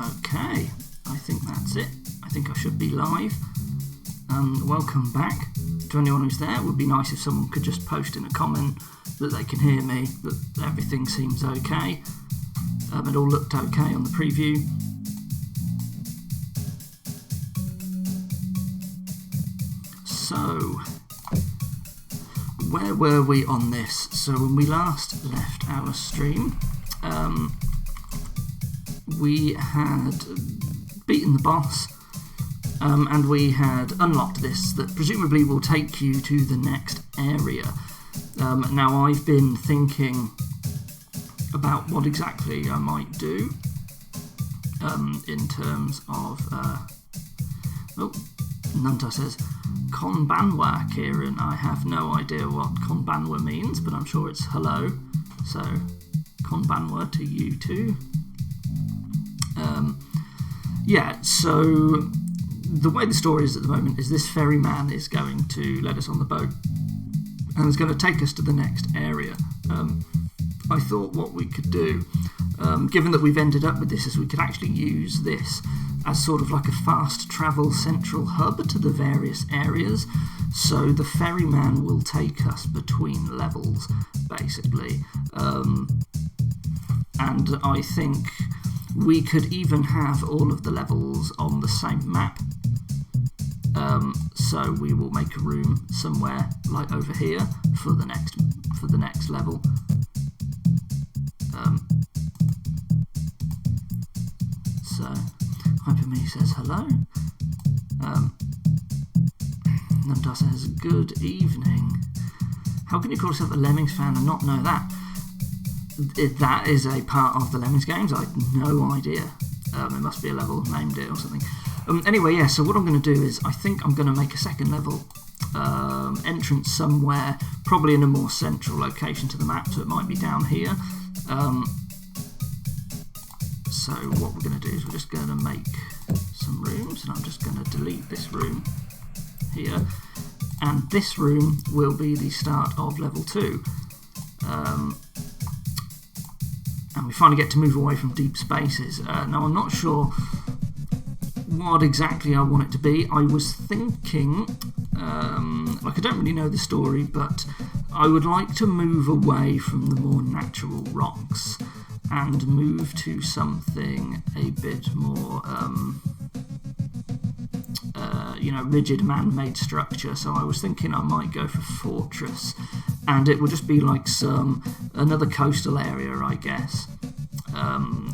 Okay, I think that's it. I think I should be live. Welcome back to anyone who's there. It would be nice if someone could just post in a comment that they can hear me, that everything seems okay. It all looked okay on the preview. So, where were we on this? So when we last left our stream, we had beaten the boss, and we had unlocked this that presumably will take you to the next area. Now I've been thinking about what exactly I might do in terms of Nunta says Konbanwa, Kieran. I have no idea what Konbanwa means, but I'm sure it's hello, so Konbanwa to you too. Yeah, so the way the story is at the moment is this ferryman is going to let us on the boat and is going to take us to the next area. I thought what we could do, given that we've ended up with this, is we could actually use this as sort of like a fast travel central hub to the various areas. So the ferryman will take us between levels, basically. And I think we could even have all of the levels on the same map. So we will make a room somewhere like over here for the next level. So Hyperme says hello. Nunda says good evening. How can you call yourself a Lemmings fan and not know that? That is a part of the Lemmings games. I had no idea. It must be a level named it or something. Anyway, yeah, so what I'm going to do is I think I'm going to make a second level entrance somewhere, probably in a more central location to the map, so it might be down here. So what we're going to do is we're just going to make some rooms, and I'm just going to delete this room here. And this room will be the start of level 2. And we finally get to move away from deep spaces. Now I'm not sure what exactly I want it to be. I was thinking, like I don't really know the story, but I would like to move away from the more natural rocks and move to something a bit more, rigid man-made structure. So I was thinking I might go for fortress, and it would just be like another coastal area, I guess.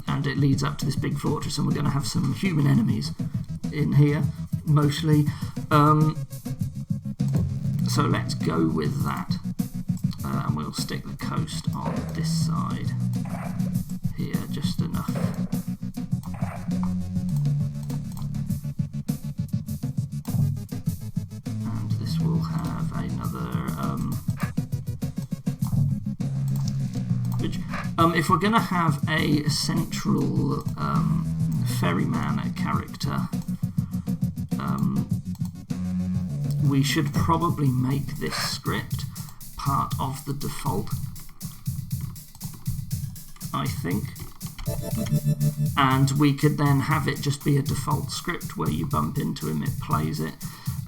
And it leads up to this big fortress, and we're going to have some human enemies in here, mostly. So let's go with that. And we'll stick the coast on this side here, just enough. And this will have another bridge. If we're going to have a central ferryman character, we should probably make this script part of the default, I think. And we could then have it just be a default script where you bump into him, it plays it.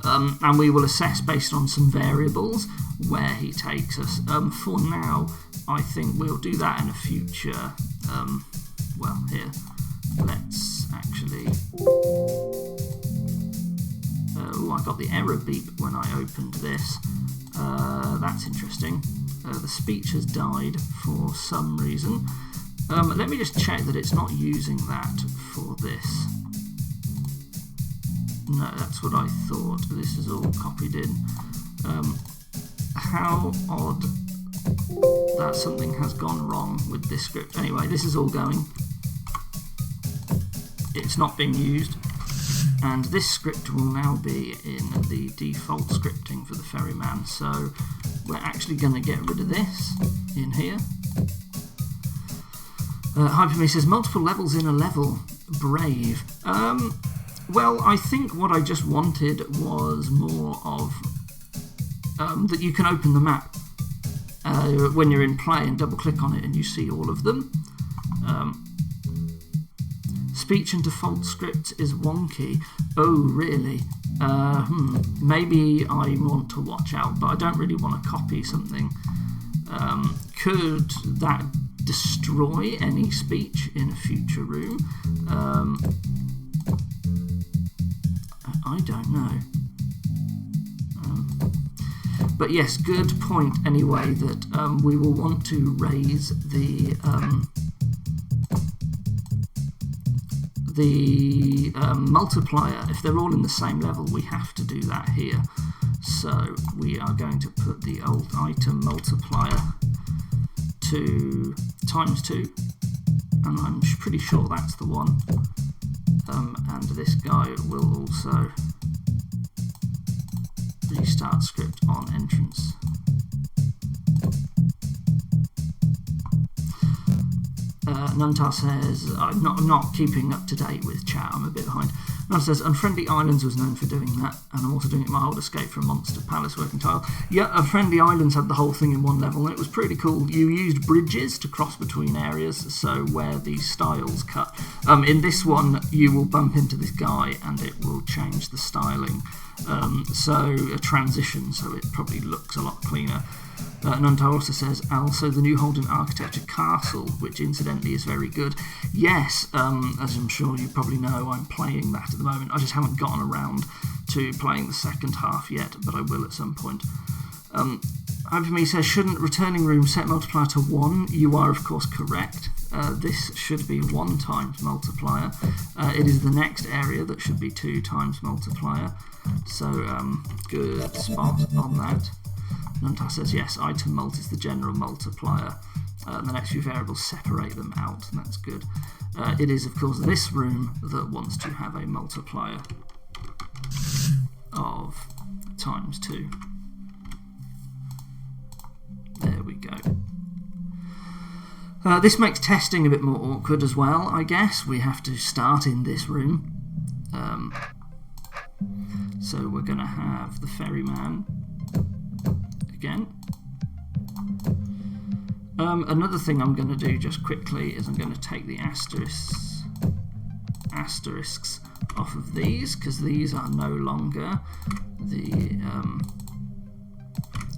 And we will assess based on some variables where he takes us. For now, I think we'll do that in a future. Well, here, let's actually. Oh, I got the error beep when I opened this. That's interesting. The speech has died for some reason. Let me just check that it's not using that for this. No, that's what I thought. This is all copied in. How odd that something has gone wrong with this script. Anyway, this is all going. It's not being used. And this script will now be in the default scripting for the ferryman. So we're actually going to get rid of this in here. Hyperme says multiple levels in a level. Brave. Well, I think what I just wanted was more of that you can open the map when you're in play and double click on it and you see all of them. speech and default script is wonky. Oh, really? Maybe I want to watch out, but I don't really want to copy something. Could that destroy any speech in a future room? I don't know. But yes, good point anyway, that we will want to raise the multiplier. If they're all in the same level, we have to do that here. So we are going to put the old item multiplier to ×2, and I'm pretty sure that's the one. And this guy will also restart script on entrance. Nuntar says, I'm not keeping up to date with chat, I'm a bit behind. Nuntar says, Unfriendly Islands was known for doing that, and I'm also doing it in my old Escape from Monster Palace working title. Yeah, Unfriendly Islands had the whole thing in one level, and it was pretty cool. You used bridges to cross between areas, so where these styles cut. In this one, you will bump into this guy, and it will change the styling. So a transition, so it probably looks a lot cleaner. Nuntar also says, also the new Holden Architecture Castle, which incidentally is very good. Yes, as I'm sure you probably know, I'm playing that at the moment. I just haven't gotten around to playing the second half yet, but I will at some point. Overme says, shouldn't returning room set multiplier to 1? You are of course correct. This should be 1 times multiplier. It is the next area that should be 2 times multiplier. So good spot on that. Nuntar says, yes, item mult is the general multiplier. The next few variables separate them out, and that's good. It is, of course, this room that wants to have a multiplier of ×2. There we go. This makes testing a bit more awkward as well, I guess. We have to start in this room. So we're going to have the ferryman again. Another thing I'm going to do just quickly is I'm going to take the asterisks off of these, because these are no longer the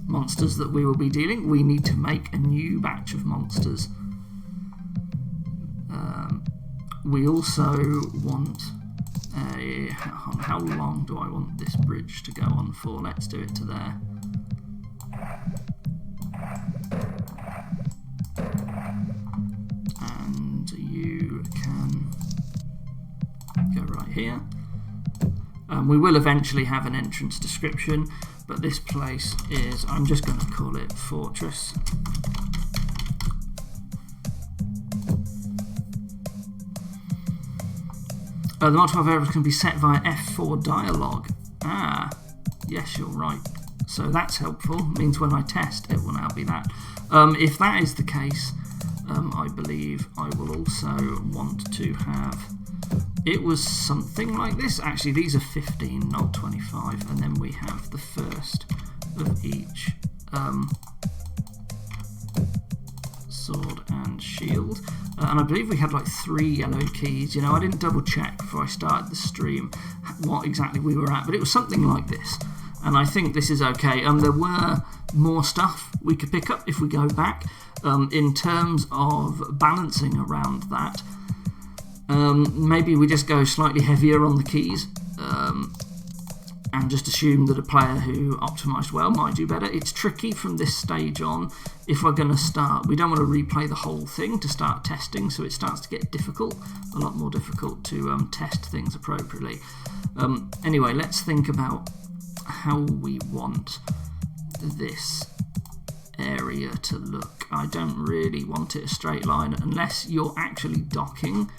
monsters that we will be dealing. We need to make a new batch of monsters. We also want a... How long do I want this bridge to go on for? Let's do it to there. And you can go right here. We will eventually have an entrance description, but this place is, I'm just going to call it Fortress. The multiple variables can be set via F4 dialogue. Ah, yes, you're right. So that's helpful. Means when I test, it will now be that. If that is the case, I believe I will also want to have... It was something like this. Actually, these are 15, not 25. And then we have the first of each sword and shield. And I believe we had like 3 yellow keys. You know, I didn't double check before I started the stream what exactly we were at, but it was something like this. And I think this is okay. There were more stuff we could pick up if we go back. In terms of balancing around that, maybe we just go slightly heavier on the keys and just assume that a player who optimised well might do better. It's tricky from this stage on. If we're going to start, we don't want to replay the whole thing to start testing, so it starts to get difficult, a lot more difficult to test things appropriately. Anyway, let's think about how we want this area to look. I don't really want it a straight line unless you're actually docking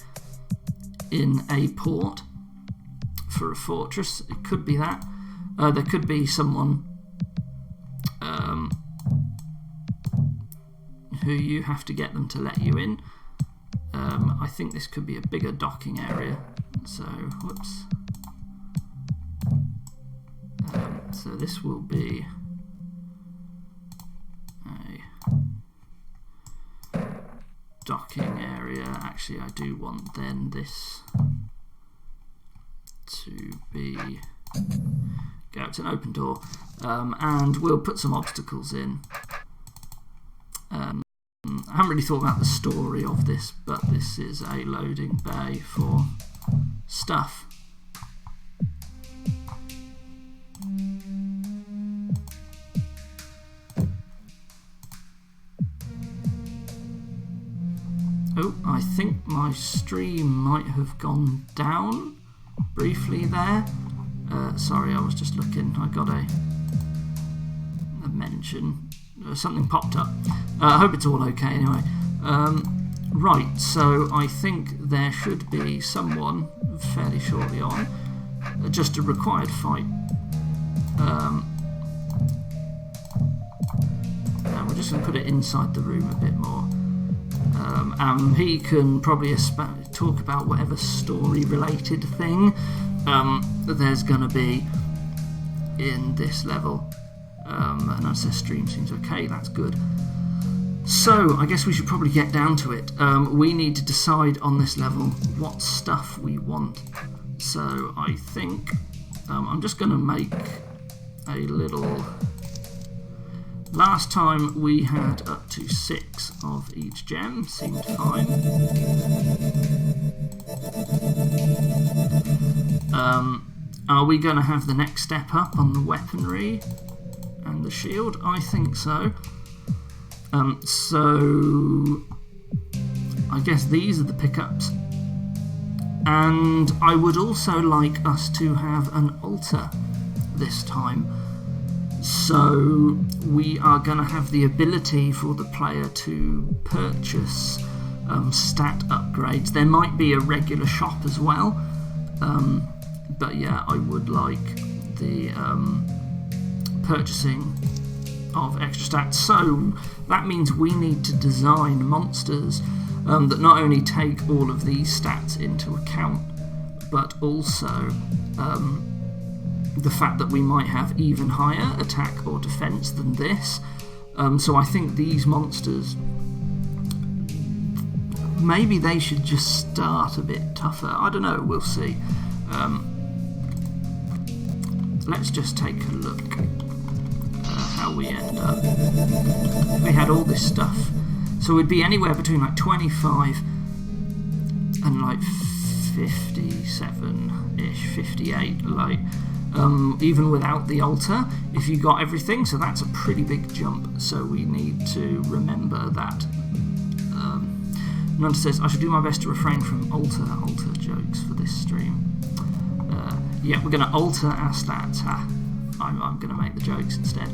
in a port for a fortress. It could be that. There could be someone who you have to get them to let you in. I think this could be a bigger docking area. So, whoops. So this will be a docking area. area. Actually, I do want then this to be go to an open door, and we'll put some obstacles in. I haven't really thought about the story of this, but this is a loading bay for stuff. Oh, I think my stream might have gone down briefly there. Sorry, I was just looking. I got a mention. Something popped up. I hope it's all okay anyway. Right, so I think there should be someone fairly shortly on. Just a required fight. And we're just going to put it inside the room a bit more. He can probably talk about whatever story-related thing that there's going to be in this level. And as the stream seems okay, that's good. So, I guess we should probably get down to it. We need to decide on this level what stuff we want. So, I think I'm just going to make a little... Last time we had up to 6 of each gem, seemed fine. Are we going to have the next step up on the weaponry and the shield? I think so. So I guess these are the pickups. And I would also like us to have an altar this time. So we are going to have the ability for the player to purchase stat upgrades. There might be a regular shop as well, but yeah, I would like the purchasing of extra stats. So that means we need to design monsters that not only take all of these stats into account, but also the fact that we might have even higher attack or defense than this. So I think these monsters, maybe they should just start a bit tougher. I don't know, we'll see. Let's just take a look at how we end up. We had all this stuff. So it'd be anywhere between like 25 and like 57-ish, 58, like even without the altar, if you got everything, so that's a pretty big jump, so we need to remember that. Nunta says, I should do my best to refrain from altar jokes for this stream. Yeah, we're going to alter our stats. I'm going to make the jokes instead.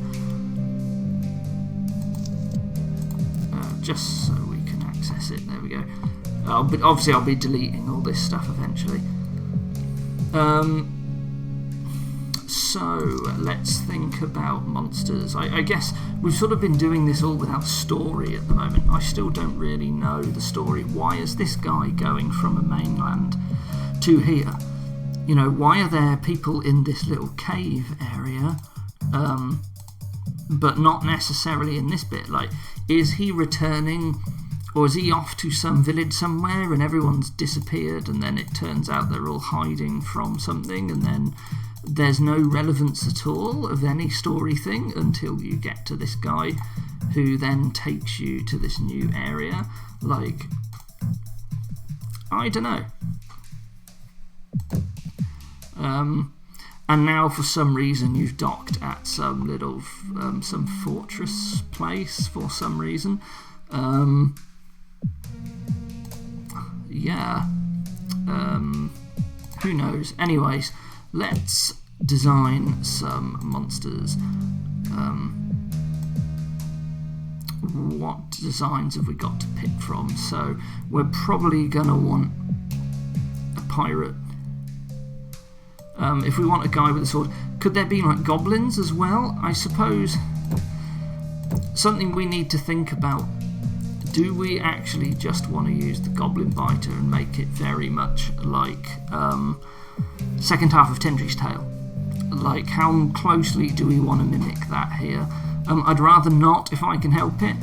Just so we can access it, there we go. But obviously I'll be deleting all this stuff eventually. So let's think about monsters. I guess we've sort of been doing this all without story at the moment. I still don't really know the story. Why is this guy going from a mainland to here? You know, why are there people in this little cave area, but not necessarily in this bit? Like, is he returning, or is he off to some village somewhere and everyone's disappeared, and then it turns out they're all hiding from something, and then there's no relevance at all of any story thing until you get to this guy who then takes you to this new area? Like, I don't know. And now for some reason you've docked at some little some fortress place for some reason. Yeah. Who knows? Anyways, let's design some monsters. What designs have we got to pick from? So we're probably gonna want a pirate. If we want a guy with a sword, could there be like goblins as well? I suppose something we need to think about. Do we actually just want to use the goblin biter and make it very much like second half of Tendry's Tale? Like, how closely do we want to mimic that here? I'd rather not if I can help it.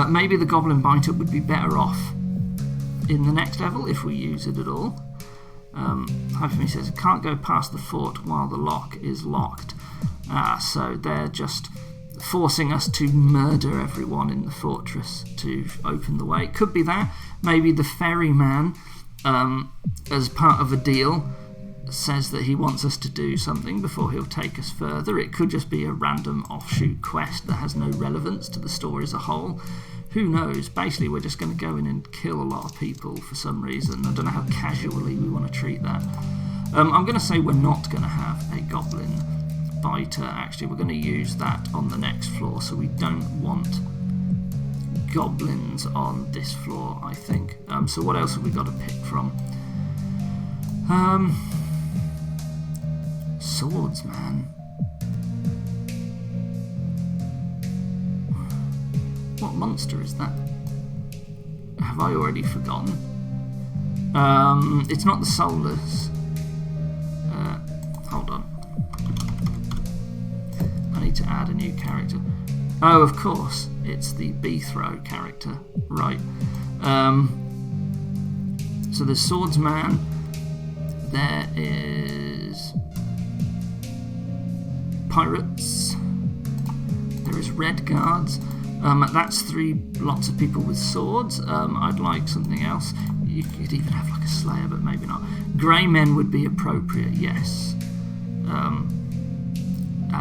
Maybe the goblin biter would be better off in the next level if we use it at all. Hyperme says, can't go past the fort while the lock is locked. So they're just forcing us to murder everyone in the fortress to open the way. It could be that. Maybe the ferryman, as part of a deal, says that he wants us to do something before he'll take us further. It could just be a random offshoot quest that has no relevance to the story as a whole. Who knows? Basically, we're just going to go in and kill a lot of people for some reason. I don't know how casually we want to treat that. I'm going to say we're not going to have a goblin biter. Actually, we're going to use that on the next floor, so we don't want goblins on this floor, I think. So what else have we got to pick from? Swordsman. What monster is that? Have I already forgotten? It's not the Soulless. Hold on. I need to add a new character. Oh, of course. It's the Beethrow character. Right. So there's Swordsman. There is Pirates. There is Red Guards. That's lots of people with swords. I'd like something else. You could even have like a Slayer, but maybe not. Grey Men would be appropriate, yes.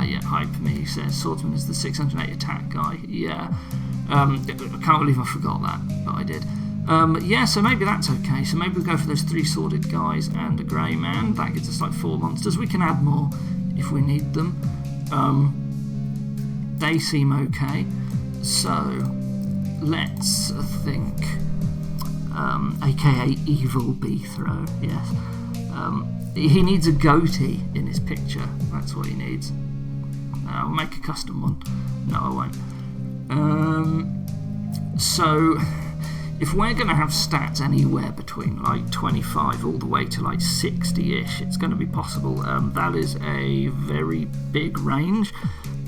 Yeah, Hyperme says Swordsman is the 608 attack guy. Yeah. I can't believe I forgot that, but I did. Yeah, so maybe that's okay. So maybe we'll go for those 3-sworded guys and a Grey Man. That gives us like 4 monsters. We can add more if we need them. They seem okay. So let's think. AKA Evil Beethrow, yes. He needs a goatee in his picture. That's what he needs. I'll make a custom one. No, I won't. So if we're going to have stats anywhere between like 25 all the way to like 60-ish, it's going to be possible. That is a very big range.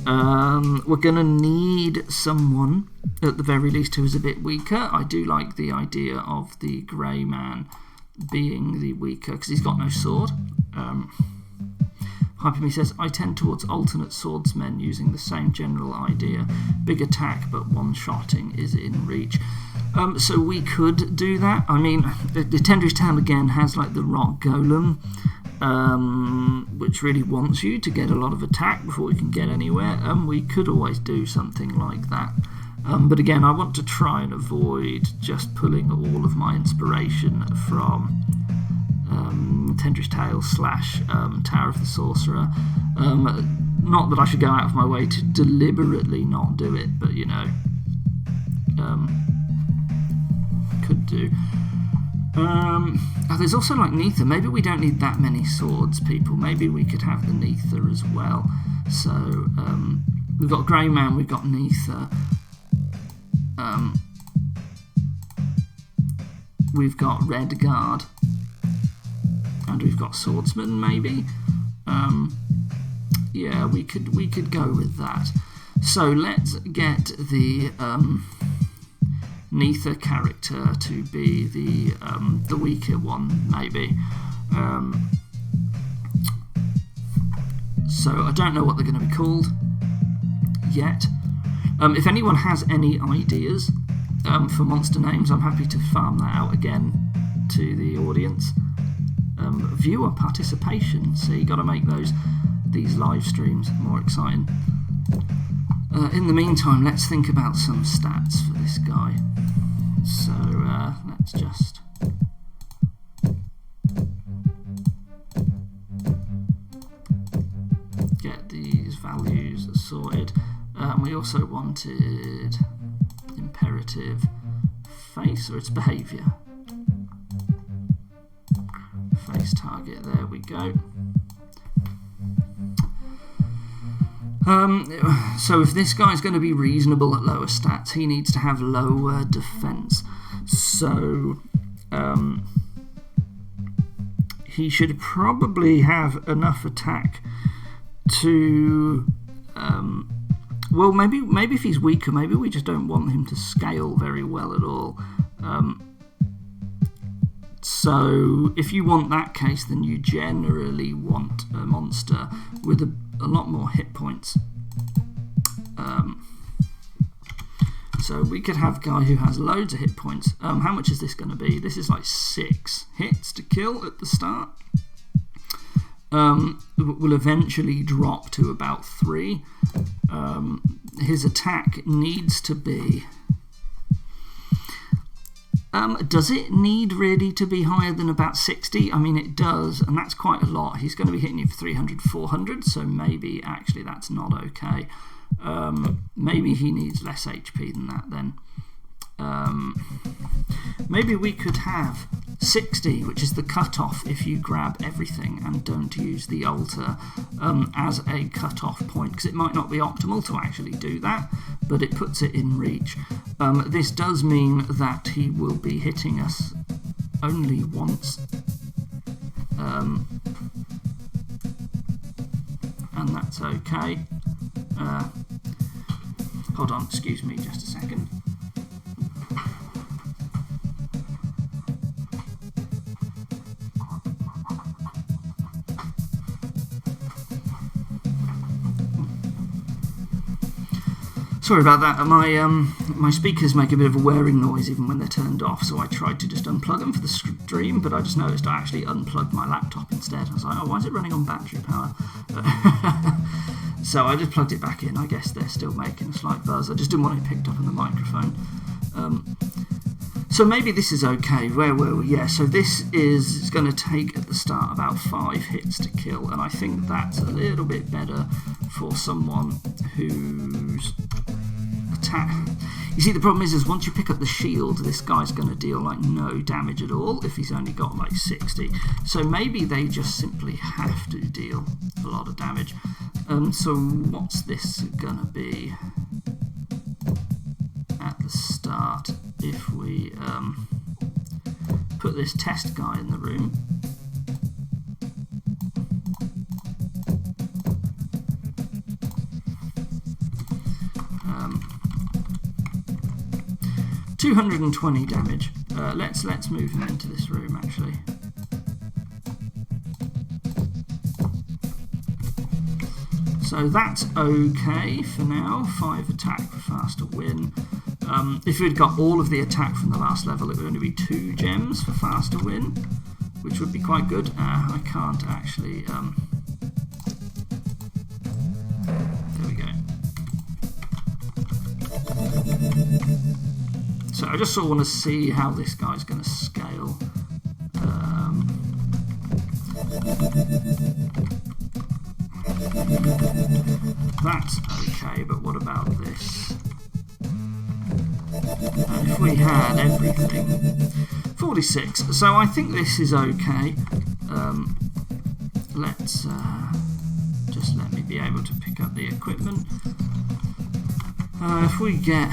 We're going to need someone, at the very least, who is a bit weaker. I do like the idea of the Grey Man being the weaker, because he's got no sword. Hyperme says, I tend towards alternate swordsmen using the same general idea. Big attack, but one-shotting is in reach. So we could do that. I mean, the Tendrils Town again has like the rock golem, which really wants you to get a lot of attack before you can get anywhere. We could always do something like that. But again, I want to try and avoid just pulling all of my inspiration from Tendrils Tale / Tower of the Sorcerer. Not that I should go out of my way to deliberately not do it, but you know, could do. There's also like Neither. Maybe we don't need that many swords, people. Maybe we could have the Neither as well. So we've got Grey Man, we've got Neither. We've got Red Guard. And we've got Swordsman, maybe. Yeah, we could go with that. So let's get the Neither character to be the weaker one, maybe. So I don't know what they're going to be called yet. If anyone has any ideas for monster names, I'm happy to farm that out again to the audience. Viewer participation, so you got to make these live streams more exciting. In the meantime, let's think about some stats for this guy. So let's just get these values sorted. We also wanted imperative face, or its behaviour. Face target, there we go. So if this guy's going to be reasonable at lower stats, he needs to have lower defense. So he should probably have enough attack to well, maybe if he's weaker, maybe we just don't want him to scale very well at all. So if you want that case, then you generally want a monster with a lot more hit points. So we could have a guy who has loads of hit points. How much is this going to be? This is like 6 hits to kill at the start. Will eventually drop to about 3. His attack needs to be... does it need really to be higher than about 60? I mean, it does, and that's quite a lot. He's going to be hitting you for 300, 400, so maybe actually that's not okay. Maybe he needs less HP than that then. Maybe we could have 60, which is the cutoff if you grab everything and don't use the altar as a cutoff point, because it might not be optimal to actually do that, but it puts it in reach. This does mean that he will be hitting us only once, and that's okay. Hold on, excuse me just a second. Sorry about that. My speakers make a bit of a whirring noise even when they're turned off, so I tried to just unplug them for the stream, but I just noticed I actually unplugged my laptop instead. I was like, oh, why is it running on battery power? So I just plugged it back in. I guess they're still making a slight buzz. I just didn't want it picked up on the microphone. So maybe this is okay. Where were we? Yeah, so this is going to take at the start about 5 hits to kill, and I think that's a little bit better for someone who's attack. You see, the problem is once you pick up the shield, this guy's going to deal like no damage at all if he's only got like 60. So maybe they just simply have to deal a lot of damage. So what's this going to be at the start if we put this test guy in the room? 220 damage. Let's move him into this room actually. So that's okay for now. 5 attack for faster win. If we'd got all of the attack from the last level, it would only be 2 gems for faster win, which would be quite good. I can't actually. There we go. So I just sort of want to see how this guy's going to scale. That's okay, but what about this? And if we had everything, 46. So I think this is okay. Let's just let me be able to pick up the equipment. If we get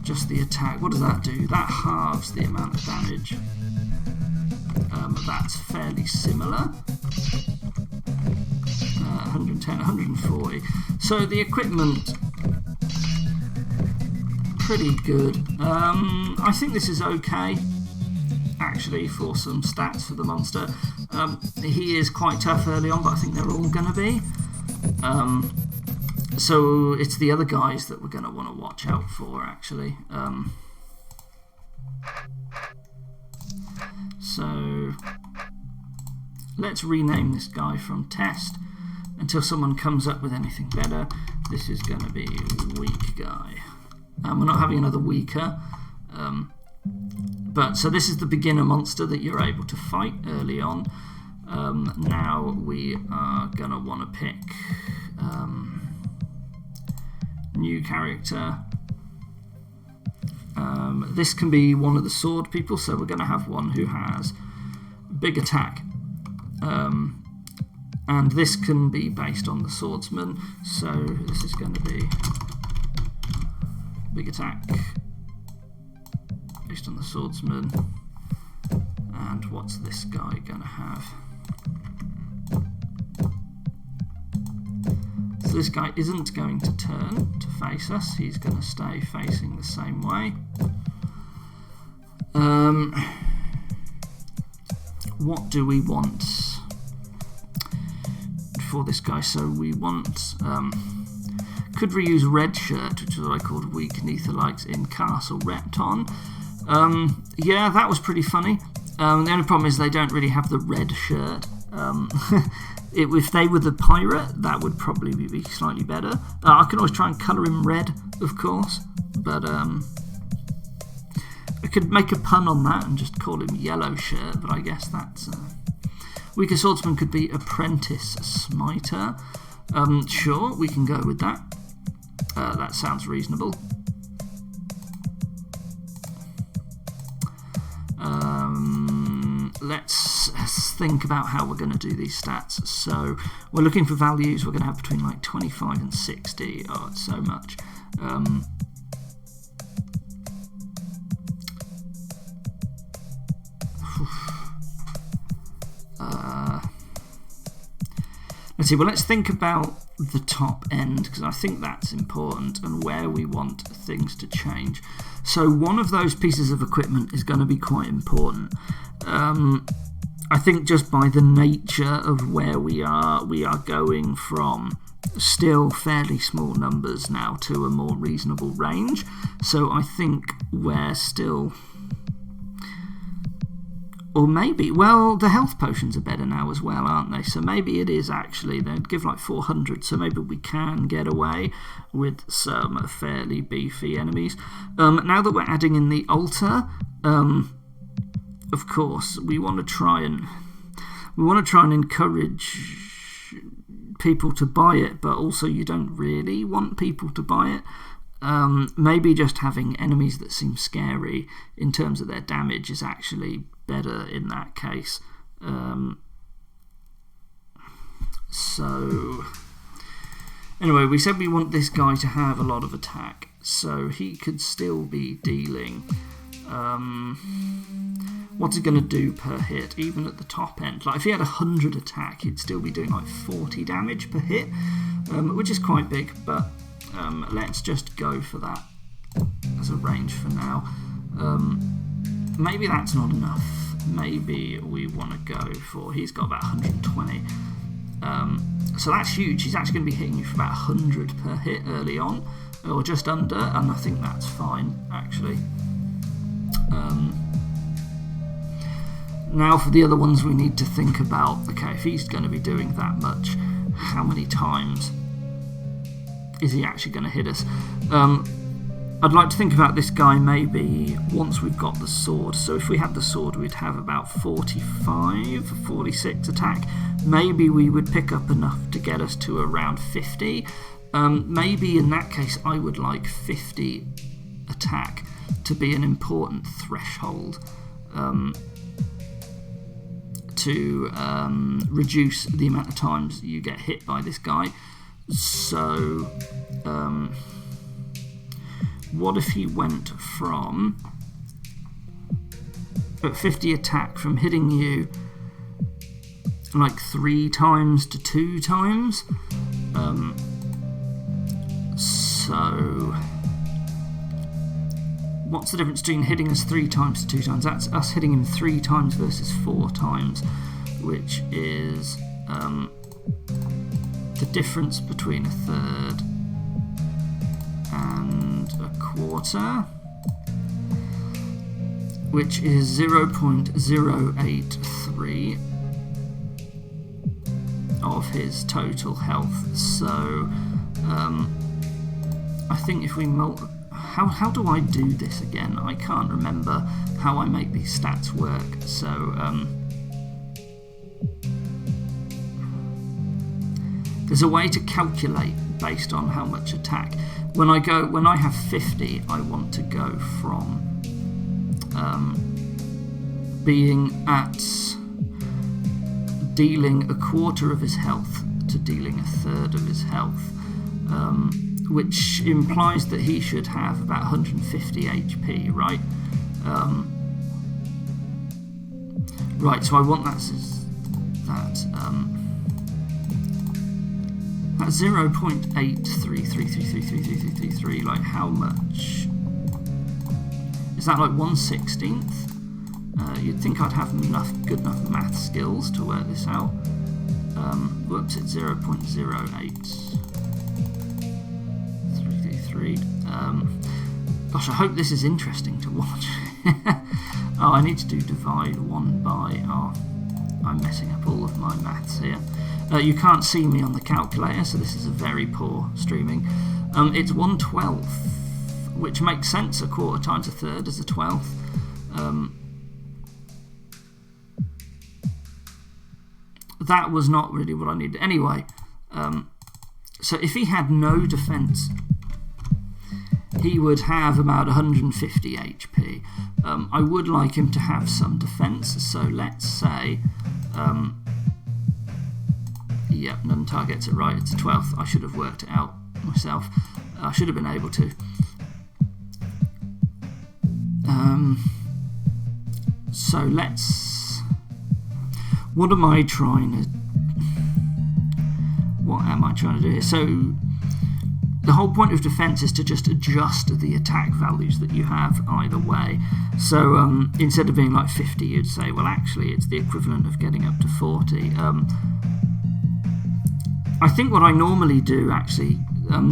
just the attack, what does that do? That halves the amount of damage. That's fairly similar. 110, 140. So the equipment, pretty good. I think this is okay, actually, for some stats for the monster. He is quite tough early on, but I think they're all going to be. So it's the other guys that we're going to want to watch out for, actually. So let's rename this guy from test until someone comes up with anything better. This is going to be weak guy. We're not having another weaker. But so this is the beginner monster that you're able to fight early on. Now we are going to want to pick new character. This can be one of the sword people, so we're going to have one who has big attack. And this can be based on the swordsman, so this is going to be big attack based on the swordsman. And what's this guy going to have? So this guy isn't going to turn to face us, he's going to stay facing the same way. what do we want for this guy? So we want, could reuse red shirt, which is what I called weak Neathalites in Castle Repton. Yeah, that was pretty funny. The only problem is they don't really have the red shirt. If they were the pirate, that would probably be slightly better. I can always try and colour him red, of course, but I could make a pun on that and just call him yellow shirt, but I guess that's... Weaker swordsman could be apprentice smiter. Sure, we can go with that. That sounds reasonable. Let's think about how we're going to do these stats. So we're looking for values. We're going to have between like 25 and 60. Oh, it's so much. Let's see. Well, let's think about the top end, because I think that's important, and where we want things to change. So one of those pieces of equipment is going to be quite important. I think just by the nature of where we are going from still fairly small numbers now to a more reasonable range. So I think we're still... Or maybe, well, the health potions are better now as well, aren't they? So maybe it is actually, they'd give like 400, so maybe we can get away with some fairly beefy enemies. Now that we're adding in the altar, of course, we want to try and encourage people to buy it, but also you don't really want people to buy it. Maybe just having enemies that seem scary in terms of their damage is actually better in that case. So anyway, we said we want this guy to have a lot of attack, so he could still be dealing what's it going to do per hit, even at the top end? Like if he had 100 attack, he'd still be doing like 40 damage per hit, which is quite big, but let's just go for that as a range for now. Maybe that's not enough. Maybe we want to go for... He's got about 120. So that's huge. He's actually going to be hitting you for about 100 per hit early on, or just under, and I think that's fine, actually. Now for the other ones we need to think about, okay, if he's going to be doing that much, how many times is he actually going to hit us? I'd like to think about this guy maybe once we've got the sword. So if we had the sword, we'd have about 45, 46 attack. Maybe we would pick up enough to get us to around 50. Maybe in that case I would like 50 attack to be an important threshold to reduce the amount of times you get hit by this guy. So what if he went from at 50 attack from hitting you like 3 times to 2 times? So what's the difference between hitting us 3 times to 2 times? That's us hitting him 3 times versus 4 times, which is the difference between a third and a quarter, which is 0.083 of his total health. So I think if we how do I do this again? I can't remember how I make these stats work. So there's a way to calculate based on how much attack. When I have 50, I want to go from being at dealing a quarter of his health to dealing a third of his health, which implies that he should have about 150 HP, right? Right, so I want that 0.83333333, like how much? Is that like 1/16? You'd think I'd have good enough math skills to work this out. Whoops, it's 0.08. 3D3. Gosh, I hope this is interesting to watch. Oh, I need to do divide 1 by... Oh, I'm messing up all of my maths here. You can't see me on the calculator, so this is a very poor streaming. It's 1/12, which makes sense. A quarter times a third is a 12th. That was not really what I needed. Anyway, so if he had no defense, he would have about 150 HP. I would like him to have some defense, so let's say, yep, none targets it right, it's a 12th. I should have worked it out myself. I should have been able to. So let's, what am I trying to do here? So the whole point of defense is to just adjust the attack values that you have either way. So instead of being like 50, you'd say, well, actually it's the equivalent of getting up to 40. I think what I normally do, actually,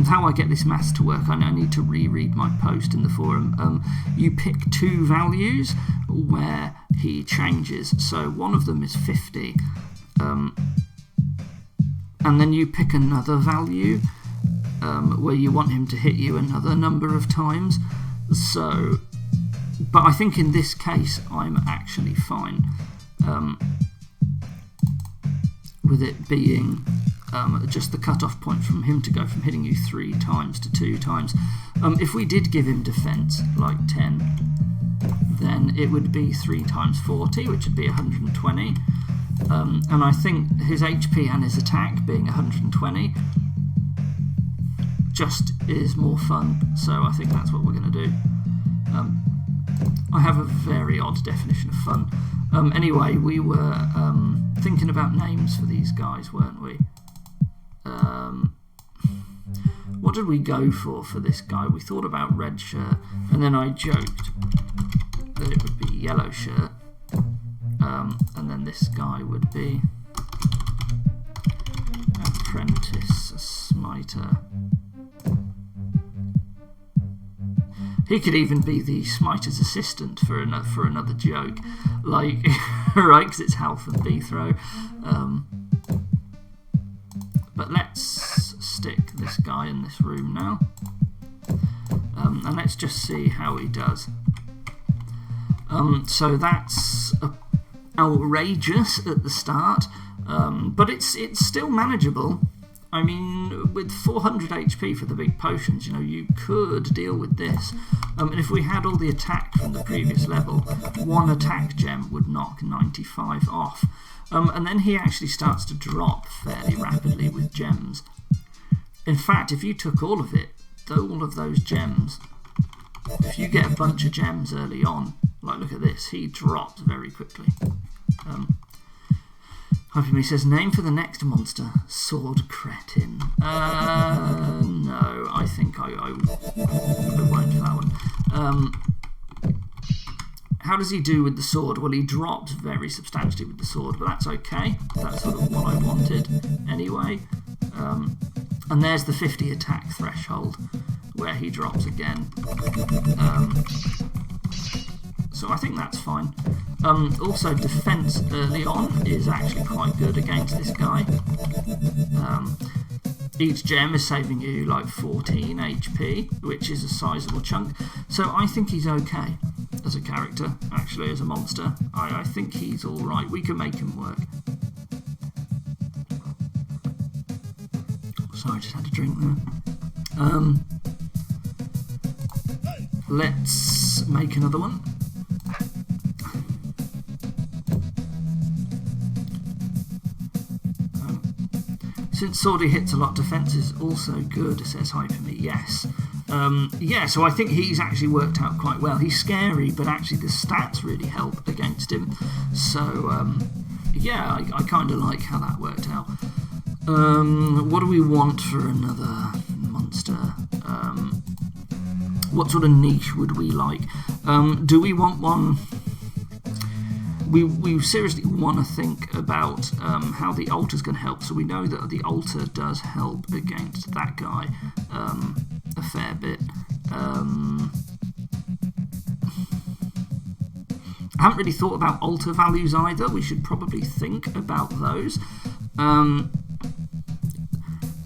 how I get this maths to work, I need to reread my post in the forum. You pick two values where he changes. So one of them is 50, and then you pick another value where you want him to hit you another number of times. So, but I think in this case I'm actually fine with it being just the cut-off point from him to go from hitting you 3 times to 2 times. If we did give him defense like 10, then it would be 3 times 40, which would be 120. And I think his HP and his attack being 120 just is more fun, so I think that's what we're going to do. I have a very odd definition of fun. Anyway, we were thinking about names for these guys, weren't we? What did we go for this guy? We thought about red shirt, and then I joked that it would be yellow shirt, and then this guy would be apprentice smiter. He could even be the smiter's assistant for another joke, like right, because it's health and B throw. But let's stick this guy in this room now, and let's just see how he does. So that's outrageous at the start, but it's still manageable. I mean, with 400 HP for the big potions, you know, you could deal with this. And if we had all the attack from the previous level, one attack gem would knock 95 off. And then he actually starts to drop fairly rapidly with gems. In fact, if you took all of it, all of those gems, if you get a bunch of gems early on, like look at this, he drops very quickly. Hyperme says, name for the next monster, Sword Cretin. No, I think I won't for that one. How does he do with the sword? Well, he drops very substantially with the sword, but that's okay. That's sort of what I wanted anyway. And there's the 50 attack threshold, where he drops again. So I think that's fine. Also, defense early on is actually quite good against this guy. Each gem is saving you like 14 HP, which is a sizable chunk. So I think he's okay as a character, actually, as a monster. I think he's alright. We can make him work. Sorry, I just had a drink there. Let's make another one. Since Swordy hits a lot, defense is also good, says Hyperme. Yes. Yeah, so I think he's actually worked out quite well. He's scary, but actually the stats really help against him. So, yeah, I kind of like how that worked out. What do we want for another monster? What sort of niche would we like? Do we want one we seriously want to think about how the altar's going to help. So we know that the altar does help against that guy a fair bit. I haven't really thought about altar values either. We should probably think about those.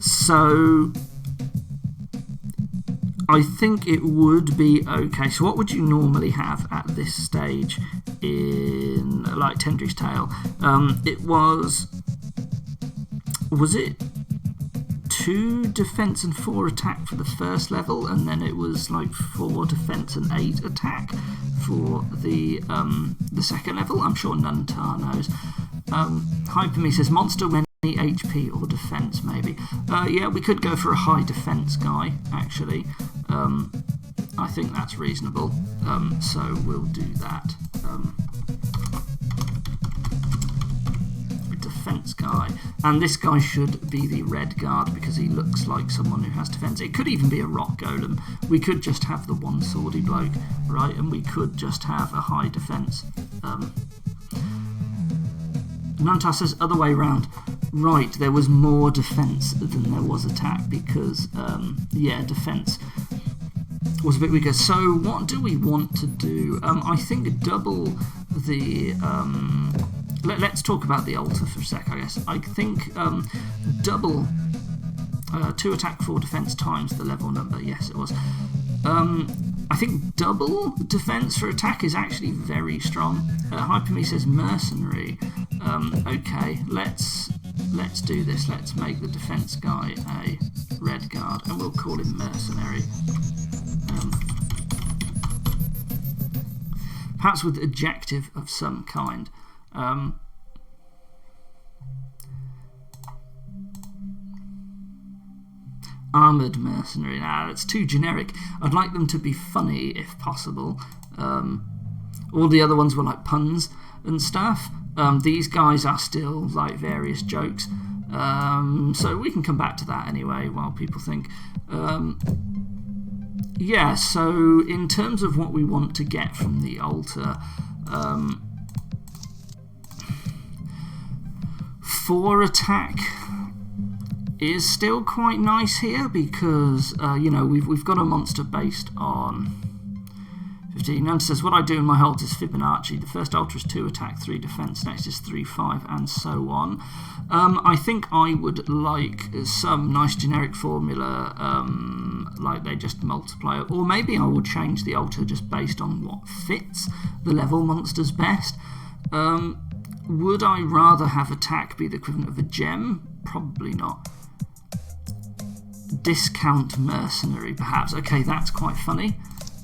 So I think it would be okay. So what would you normally have at this stage in like Tendry's Tale? It was it 2 defense and 4 attack for the first level, and then it was like 4 defense and 8 attack for the second level? I'm sure Nuntar knows. Hyperme says monster when HP or defense, maybe. Yeah, we could go for a high defense guy, actually. I think that's reasonable. So we'll do that. Defense guy, and this guy should be the red guard because he looks like someone who has defense. It could even be a rock golem. We could just have the one swordy bloke, right, and we could just have a high defense. Nuntar says other way round. Right, there was more defense than there was attack because yeah, defense was a bit weaker. So what do we want to do? I think double the let's talk about the altar for a sec, I guess. I think double 2 attack 4 defense times the level number. Yes, it was. I think double defense for attack is actually very strong. Hyperme says mercenary. Okay, let's do this. Let's make the defense guy a red guard, and we'll call him mercenary. Perhaps with adjective of some kind. Armoured mercenary. Nah, that's too generic. I'd like them to be funny if possible. All the other ones were like puns and stuff. These guys are still like various jokes. So we can come back to that anyway while people think. Yeah, so in terms of what we want to get from the altar, 4 attack is still quite nice here because you know, we've got a monster based on 15. Nuntar says what I do in my altar is Fibonacci. The first altar is 2 attack, 3 defense, next is 3, 5, and so on. I think I would like some nice generic formula, like they just multiply, or maybe I would change the altar just based on what fits the level monsters best. Would I rather have attack be the equivalent of a gem? Probably not. Discount mercenary, perhaps. Okay, that's quite funny.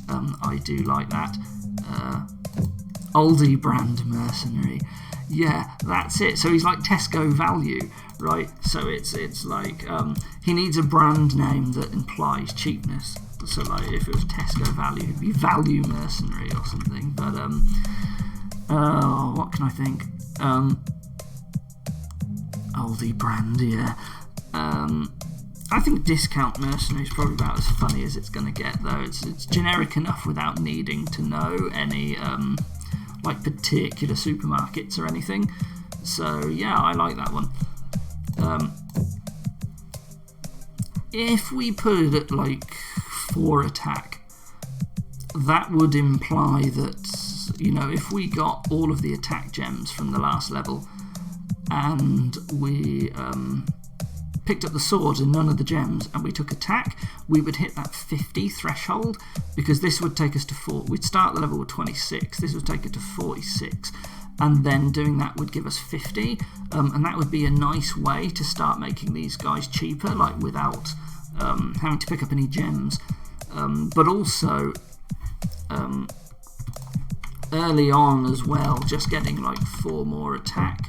I do like that. Aldi brand mercenary. Yeah, that's it. So he's like Tesco value, right? So it's like he needs a brand name that implies cheapness. So like if it was Tesco value, it'd be value mercenary or something. But what can I think? Aldi brand, yeah. I think discount mercenary is probably about as funny as it's going to get, though. It's generic enough without needing to know any like particular supermarkets or anything. So yeah, I like that one. If we put it at like 4 attack, that would imply that, you know, if we got all of the attack gems from the last level and we picked up the sword and none of the gems and we took attack, we would hit that 50 threshold, because this would take us to 4. We'd start the level with 26, this would take it to 46, and then doing that would give us 50, and that would be a nice way to start making these guys cheaper, like without having to pick up any gems, but also early on as well, just getting like 4 more attack.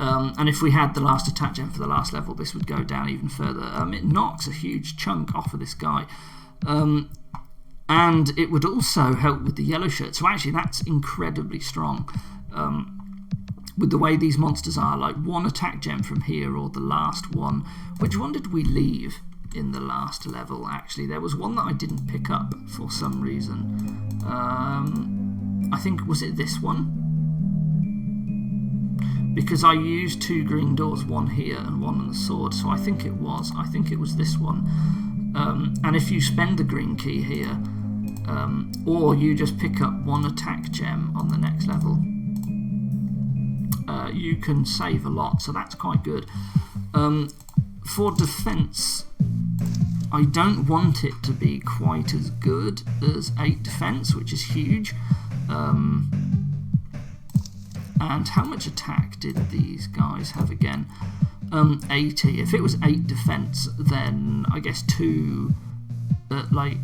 And if we had the last attack gem for the last level, this would go down even further. It knocks a huge chunk off of this guy. And it would also help with the yellow shirt. So actually that's incredibly strong. With the way these monsters are, like 1 attack gem from here or the last one. Which one did we leave in the last level? Actually, there was one that I didn't pick up for some reason. I think, was it this one? because I used 2 green doors, one here and one on the sword, so I think it was this one. And if you spend the green key here, or you just pick up 1 attack gem on the next level, you can save a lot, so that's quite good. For defense, I don't want it to be quite as good as 8 defense, which is huge. And how much attack did these guys have again? 80. If it was 8 defense, then I guess 2 at like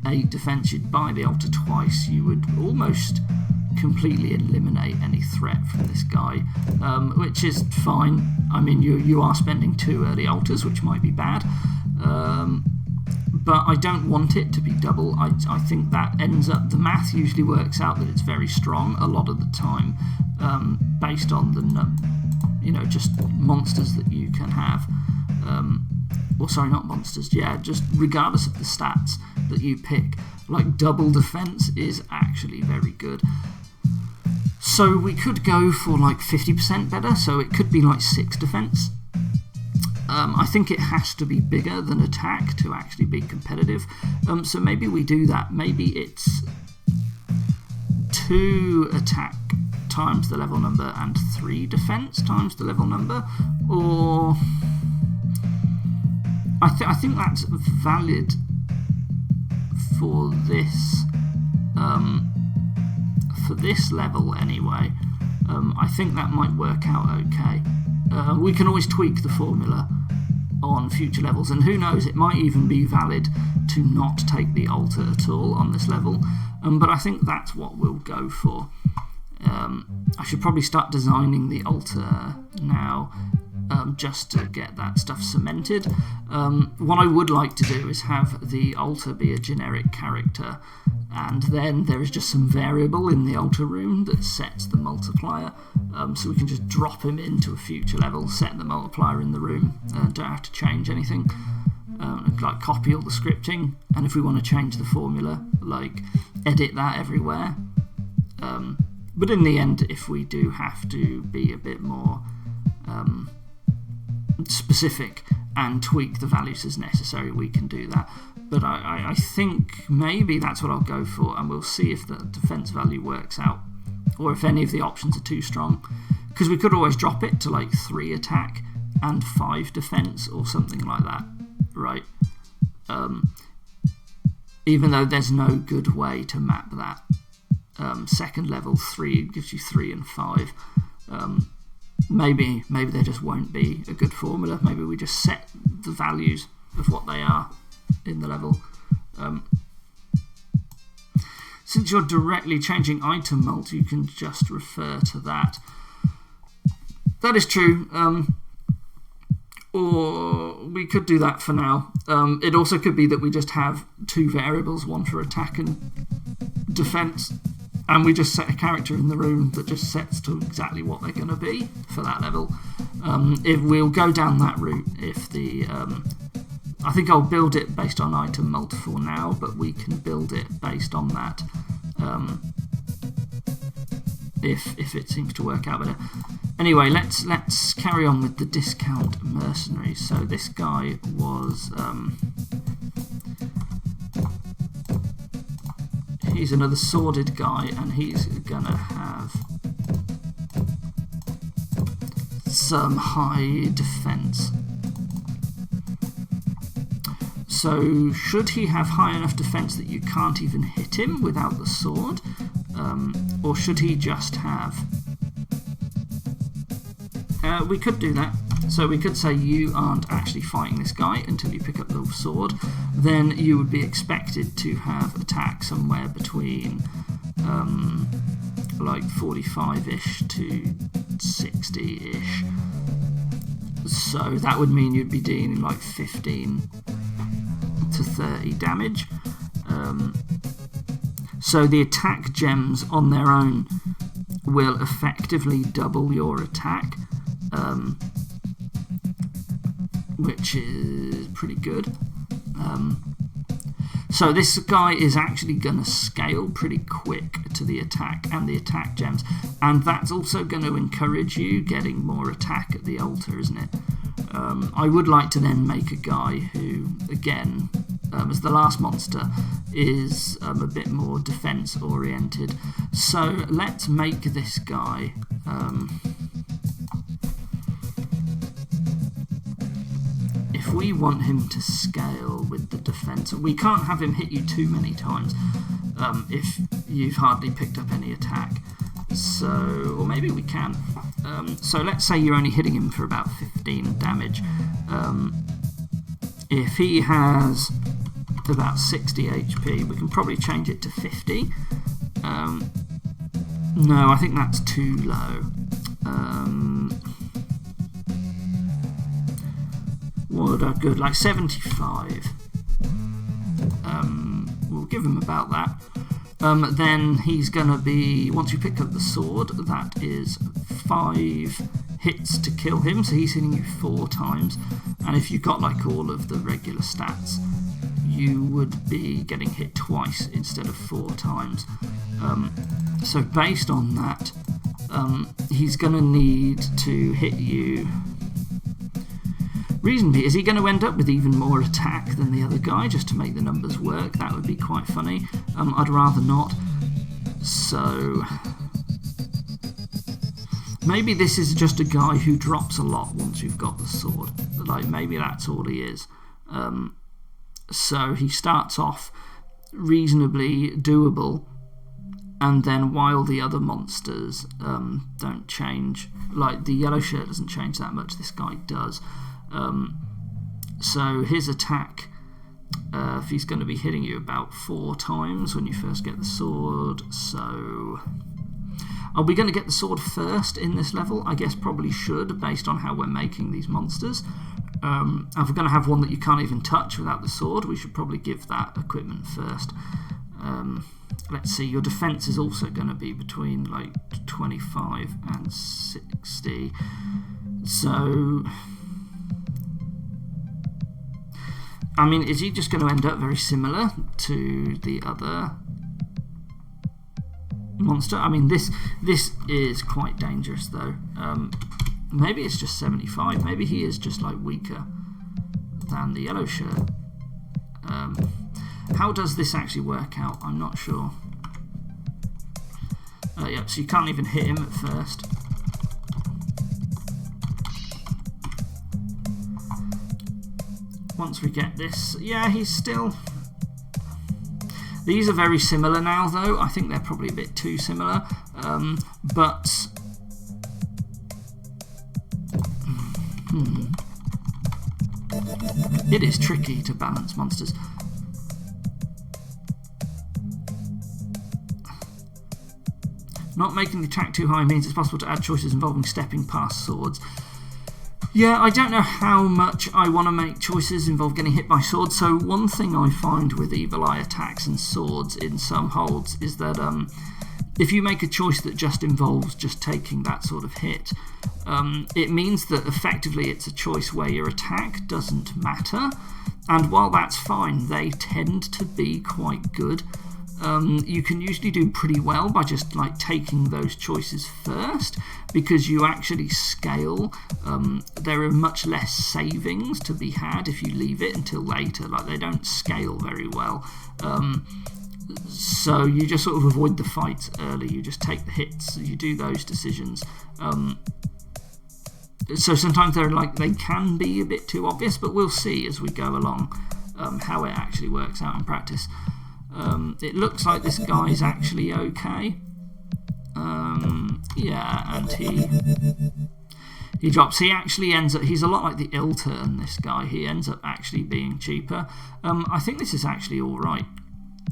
8 defense, you'd buy the altar twice. You would almost completely eliminate any threat from this guy, which is fine. I mean, you are spending 2 early altars, which might be bad, but I don't want it to be double. I think that ends up, the math usually works out that it's very strong a lot of the time, based on the just monsters that you can have, or sorry, not monsters, yeah, just regardless of the stats that you pick, like double defense is actually very good. So we could go for like 50% better, so it could be like 6 defense. I think it has to be bigger than attack to actually be competitive, so maybe we do that. Maybe it's 2 attack times the level number and 3 defense times the level number, or I think that's valid for this level anyway. I think that might work out okay. We can always tweak the formula on future levels, and who knows, it might even be valid to not take the altar at all on this level, but I think that's what we'll go for. I should probably start designing the altar now, just to get that stuff cemented. What I would like to do is have the altar be a generic character, and then there is just some variable in the altar room that sets the multiplier, so we can just drop him into a future level, set the multiplier in the room, don't have to change anything, like copy all the scripting, and if we want to change the formula, like edit that everywhere. But in the end, if we do have to be a bit more specific and tweak the values as necessary, we can do that. But I think maybe that's what I'll go for, and we'll see if the defense value works out, or if any of the options are too strong. Because we could always drop it to like 3 attack and 5 defense or something like that, right? Even though there's no good way to map that. Second level 3 gives you 3 and 5. Maybe there just won't be a good formula. Maybe we just set the values of what they are in the level. Since you're directly changing item mult, you can just refer to that. That is true. Or we could do that for now. It also could be that we just have 2 variables, one for attack and defense, and we just set a character in the room that just sets to exactly what they're going to be for that level. If we'll go down that route, if the I think I'll build it based on item mult for now, but we can build it based on that if it seems to work out better. Anyway, let's carry on with the discount mercenaries. So this guy was he's another sworded guy, and he's gonna have some high defense. So should he have high enough defense that you can't even hit him without the sword, or should he just have... we could do that. So we could say you aren't actually fighting this guy until you pick up the sword. Then you would be expected to have attack somewhere between like 45-ish to 60-ish. So that would mean you'd be dealing like 15 to 30 damage. So the attack gems on their own will effectively double your attack, which is pretty good. So this guy is actually going to scale pretty quick to the attack and the attack gems, and that's also going to encourage you getting more attack at the altar, isn't it? I would like to then make a guy who, again, as the last monster, is a bit more defense oriented. So let's make this guy if we want him to scale with the defense, we can't have him hit you too many times if you've hardly picked up any attack. So, or maybe we can. So let's say you're only hitting him for about 15 damage. If he has about 60 HP, we can probably change it to 50. No, I think that's too low. What a good, like 75. We'll give him about that. Then he's going to be, once you pick up the sword, that is 5 hits to kill him, so he's hitting you 4 times. And if you got like all of the regular stats, you would be getting hit twice instead of 4 times. So based on that, he's going to need to hit you reasonably. Is he going to end up with even more attack than the other guy just to make the numbers work? That would be quite funny. I'd rather not. So maybe this is just a guy who drops a lot once you've got the sword. Like maybe that's all he is. So he starts off reasonably doable, and then while the other monsters don't change, like the yellow shirt doesn't change that much, this guy does. So his attack, if he's going to be hitting you about 4 times when you first get the sword, so are we going to get the sword first in this level? I guess probably should, based on how we're making these monsters. If we're going to have one that you can't even touch without the sword, we should probably give that equipment first. Let's see, your defense is also going to be between like 25 and 60. So I mean, is he just going to end up very similar to the other monster? I mean, this is quite dangerous though. Maybe it's just 75. Maybe he is just like weaker than the yellow shirt. How does this actually work out? I'm not sure. Yep, so you can't even hit him at first. Once we get this, yeah, he's still... These are very similar now, though. I think they're probably a bit too similar. But... It is tricky to balance monsters. Not making the attack too high means it's possible to add choices involving stepping past swords. Yeah, I don't know how much I want to make choices involve getting hit by swords. So one thing I find with evil eye attacks and swords in some holds is that if you make a choice that just involves just taking that sort of hit, it means that effectively it's a choice where your attack doesn't matter. And while that's fine, they tend to be quite good. You can usually do pretty well by just like taking those choices first, because you actually scale. There are much less savings to be had if you leave it until later. Like, they don't scale very well. So you just sort of avoid the fight early. You just take the hits. You do those decisions. So sometimes they can be a bit too obvious, but we'll see as we go along how it actually works out in practice. It looks like this guy's actually okay. Yeah, and he drops. He actually ends up, he's a lot like the ill turn, this guy. He ends up actually being cheaper. I think this is actually alright,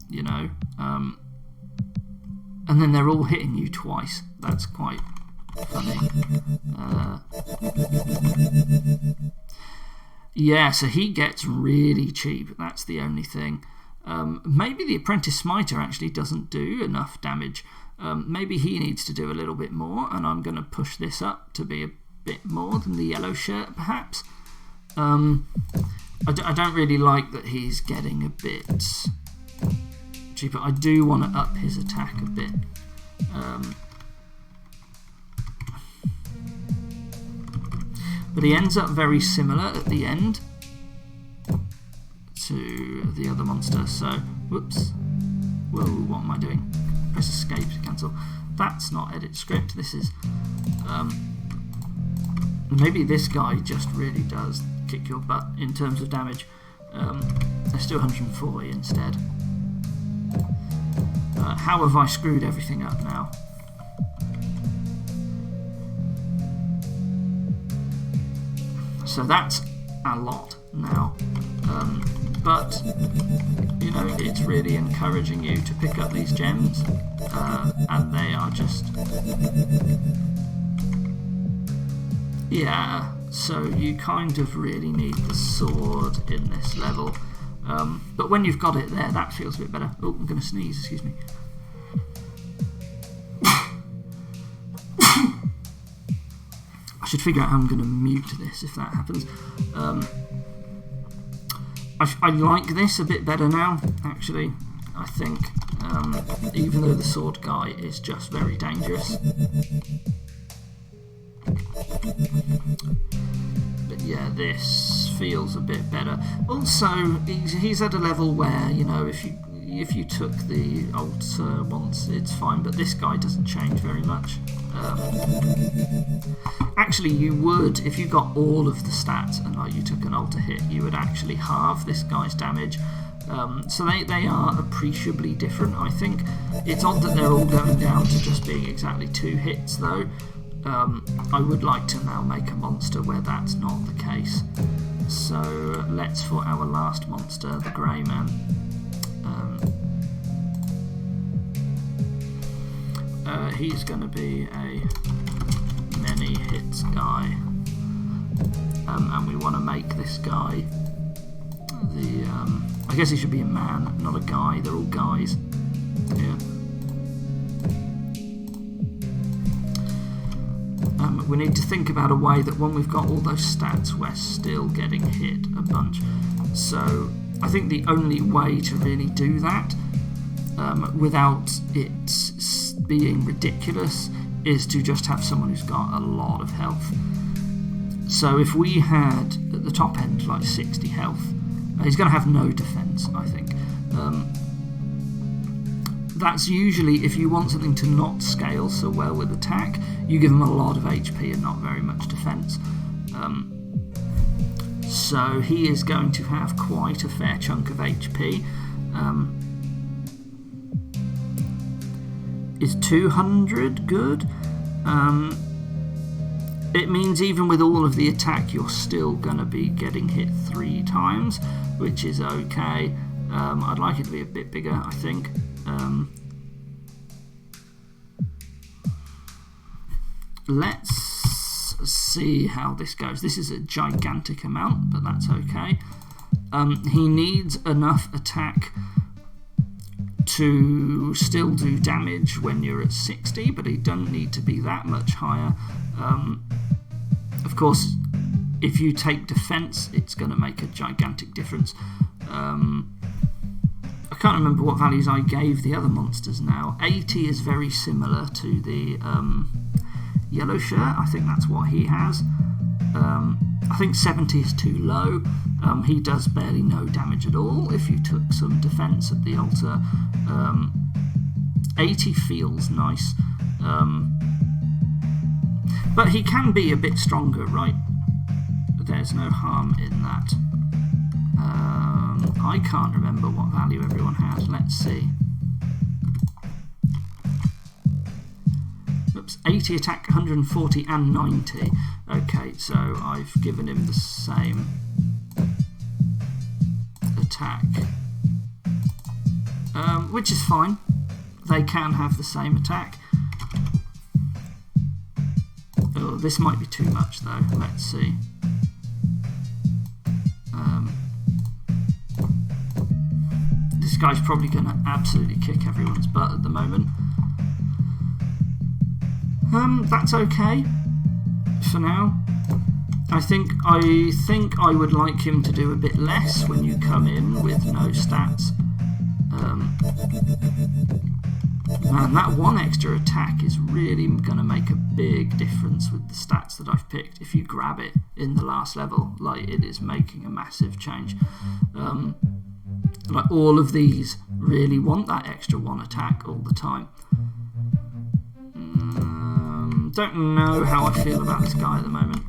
you know. And then they're all hitting you twice. That's quite funny. Yeah, so he gets really cheap. That's the only thing. Maybe the Apprentice Smiter actually doesn't do enough damage. Maybe he needs to do a little bit more, and I'm going to push this up to be a bit more than the yellow shirt, perhaps. I don't really like that he's getting a bit cheaper. I do want to up his attack a bit. But he ends up very similar at the end to the other monster. So, whoops. Whoa, what am I doing? Press escape to cancel. That's not edit script. This is... maybe this guy just really does kick your butt in terms of damage. Let's do 140 instead. How have I screwed everything up now? So that's a lot now. But, you know, it's really encouraging you to pick up these gems. And they are just... yeah, so you kind of really need the sword in this level. But when you've got it there, that feels a bit better. Oh, I'm going to sneeze, excuse me. I should figure out how I'm going to mute this if that happens. I like this a bit better now, actually, I think. Even though the sword guy is just very dangerous. But yeah, this feels a bit better. Also, he's at a level where, you know, if you took the altar once, it's fine, but this guy doesn't change very much. Actually, you would, if you got all of the stats and like you took an altar hit, you would actually halve this guy's damage. So they are appreciably different, I think. It's odd that they're all going down to just being exactly 2 hits, though. I would like to now make a monster where that's not the case. So let's, for our last monster, the Grey Man. He's going to be a many hits guy. And we want to make this guy the... I guess he should be a man, not a guy. They're all guys. Yeah. We need to think about a way that when we've got all those stats, we're still getting hit a bunch. So I think the only way to really do that without it being ridiculous is to just have someone who's got a lot of health. So if we had at the top end like 60 health, he's going to have no defense, I think. That's usually, if you want something to not scale so well with attack, you give him a lot of HP and not very much defense. So he is going to have quite a fair chunk of HP. Is 200 good? It means even with all of the attack, you're still going to be getting hit 3 times, which is okay. I'd like it to be a bit bigger, I think. Let's see how this goes. This is a gigantic amount, but that's okay. He needs enough attack to still do damage when you're at 60, but he doesn't need to be that much higher. Of course, if you take defense, it's going to make a gigantic difference. I can't remember what values I gave the other monsters now. 80 is very similar to the yellow shirt. I think that's what he has. I think 70 is too low. He does barely no damage at all if you took some defense at the altar. 80 feels nice. But he can be a bit stronger, right? There's no harm in that. I can't remember what value everyone had. Let's see. Oops, 80 attack, 140 and 90. Okay, so I've given him the same attack. Which is fine. They can have the same attack. Oh, this might be too much though. Let's see. This guy's probably going to absolutely kick everyone's butt at the moment. That's okay for now. I think I would like him to do a bit less when you come in with no stats. Man, that one extra attack is really going to make a big difference with the stats that I've picked. If you grab it in the last level, like, it is making a massive change. Like, all of these really want that extra one attack all the time. Don't know how I feel about this guy at the moment.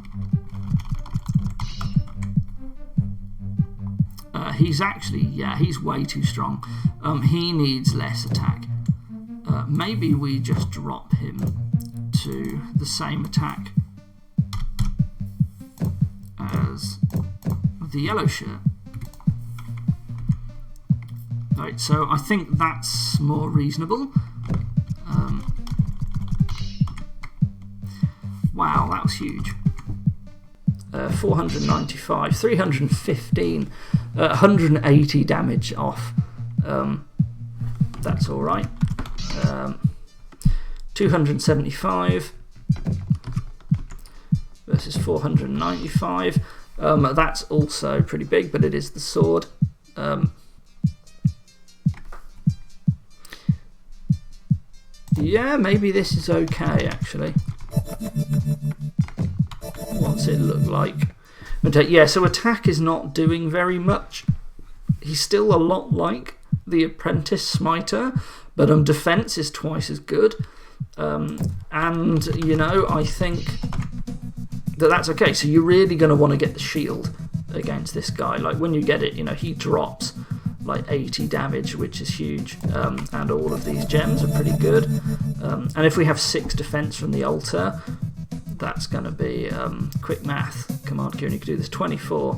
He's actually, yeah, he's way too strong. He needs less attack. Maybe we just drop him to the same attack as the yellow shirt. Right, so I think that's more reasonable. Wow, that was huge. 495, 315, 180 damage off. That's all right. 275 versus 495. That's also pretty big, but it is the sword. Yeah, maybe this is okay actually. What's it look like? Yeah, so attack is not doing very much. He's still a lot like the Apprentice Smiter, but defense is twice as good. And, you know, I think that that's okay. So you're really going to want to get the shield against this guy. Like, when you get it, you know, he drops like 80 damage, which is huge. And all of these gems are pretty good. And if we have 6 defense from the altar, that's going to be quick math. Command Kieran, you could do this 24,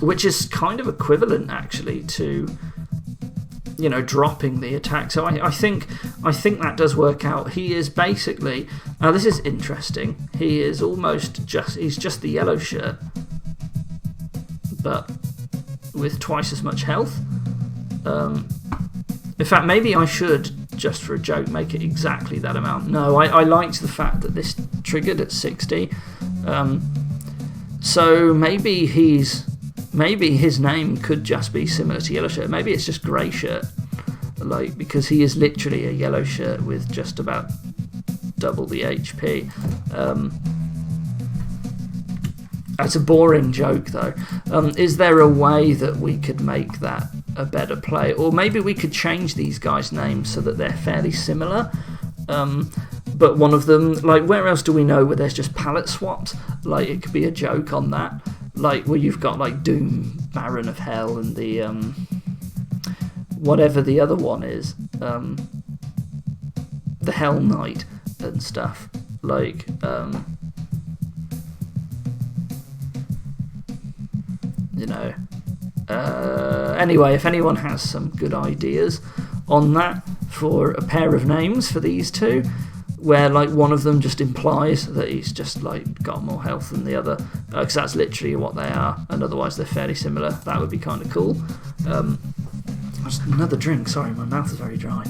which is kind of equivalent actually to, you know, dropping the attack. So I think that does work out. He is basically, now this is interesting. He is almost he's just the yellow shirt, but with twice as much health. In fact, maybe I should, just for a joke, make it exactly that amount. No, I liked the fact that this triggered at 60. So maybe his name could just be similar to yellow shirt. Maybe it's just grey shirt, like, because he is literally a yellow shirt with just about double the HP. That's a boring joke though. Is there a way that we could make that a better play? Or maybe we could change these guys' names so that they're fairly similar. But one of them, like, where else do we know where there's just palette swaps? Like, it could be a joke on that. Like, where you've got, like, Doom, Baron of Hell, and the, whatever the other one is. The Hell Knight and stuff. Like, you know. Anyway, if anyone has some good ideas on that for a pair of names for these two, where like one of them just implies that he's just like got more health than the other, because that's literally what they are, and otherwise they're fairly similar, that would be kind of cool. Just another drink, sorry, my mouth is very dry.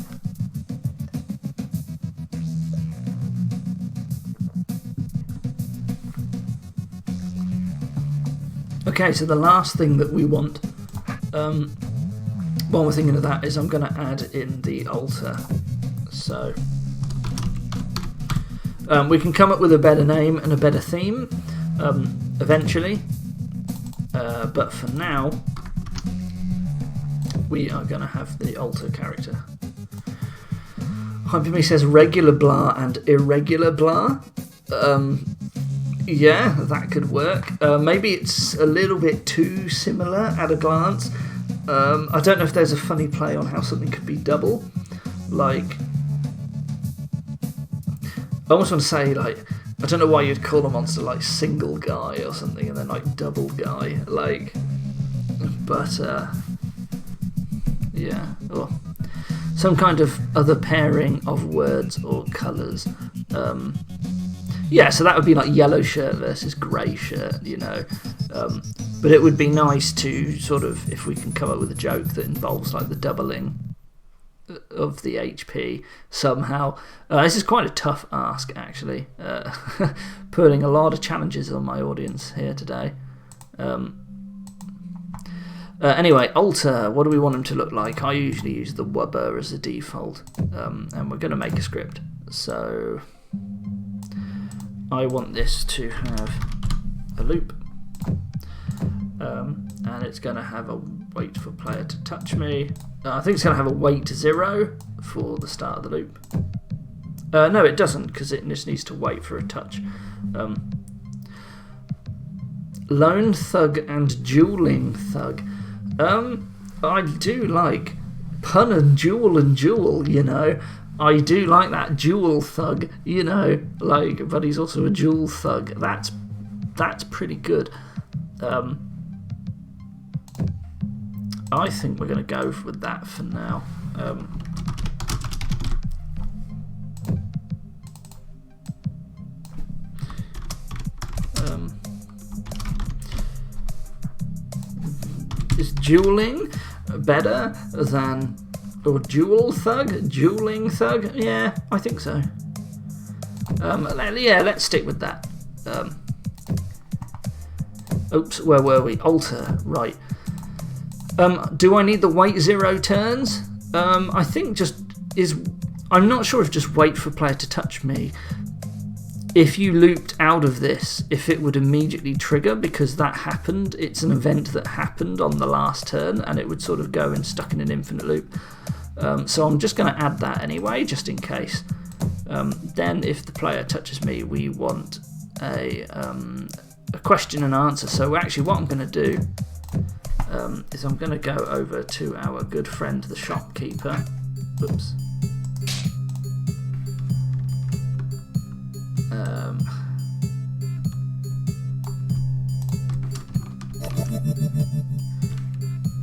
Okay, so the last thing that we want, while we're thinking of that, is I'm going to add in the altar. So we can come up with a better name and a better theme eventually, but for now we are going to have the altar character. Hyperme says regular blah and irregular blah. Yeah, that could work. Maybe it's a little bit too similar at a glance. I don't know if there's a funny play on how something could be double. Like, I almost want to say, like, I don't know why you'd call a monster like single guy or something, and then like double guy, like, but yeah, or some kind of other pairing of words or colours. Yeah, so that would be like yellow shirt versus grey shirt, you know. But it would be nice to sort of, if we can come up with a joke that involves like the doubling of the HP somehow. This is quite a tough ask, actually. Putting a lot of challenges on my audience here today. Anyway, alter, what do we want him to look like? I usually use the wubber as a default, and we're going to make a script. So I want this to have a loop, and it's going to have a wait for player to touch me. I think it's going to have a wait 0 for the start of the loop. No, it doesn't, because it just needs to wait for a touch. Lone thug and dueling thug. I do like pun and jewel, you know. I do like that dual thug, you know, like, but he's also a dual thug. That's pretty good. I think we're going to go with that for now. Is dueling better than, or dueling thug? Yeah, I think so. Yeah, let's stick with that. Oops, where were we? Alter, right. Do I need the wait 0 turns? I think I'm not sure if just wait for player to touch me. If you looped out of this, if it would immediately trigger, because that happened. It's an event that happened on the last turn, and it would sort of go and stuck in an infinite loop. So I'm just going to add that anyway, just in case. Then if the player touches me, we want a question and answer. So actually what I'm going to do is I'm going to go over to our good friend the shopkeeper. Oops.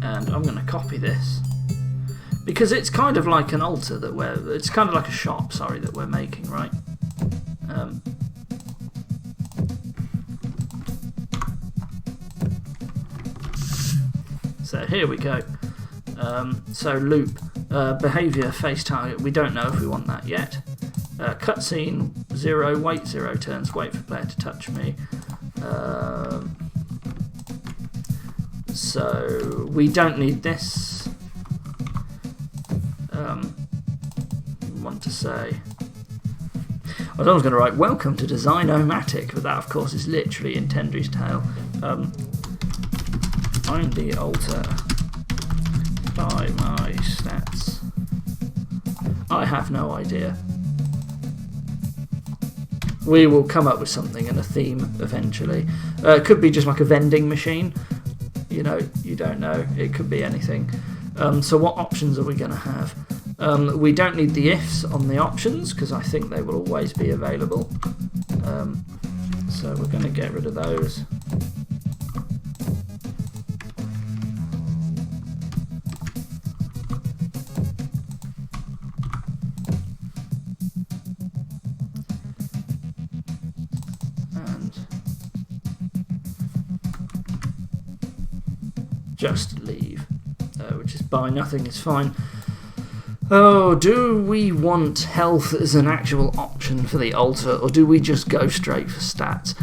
And I'm going to copy this because it's kind of like an altar that it's kind of like a shop, sorry, that we're making, right? So here we go. So loop, behavior, face target, we don't know if we want that yet. Cutscene 0, wait 0 turns, wait for player to touch me. So we don't need this. Want to say, I was always going to write welcome to Design-O-Matic, but that of course is literally in Tendry's Tale. I'm the alter by my stats. I have no idea. We will come up with something and a theme eventually. It could be just like a vending machine. You know, you don't know. It could be anything. So what options are we going to have? We don't need the ifs on the options because I think they will always be available. So we're going to get rid of those. Just leave, which is by nothing is fine. Oh, do we want health as an actual option for the altar, or do we just go straight for stats?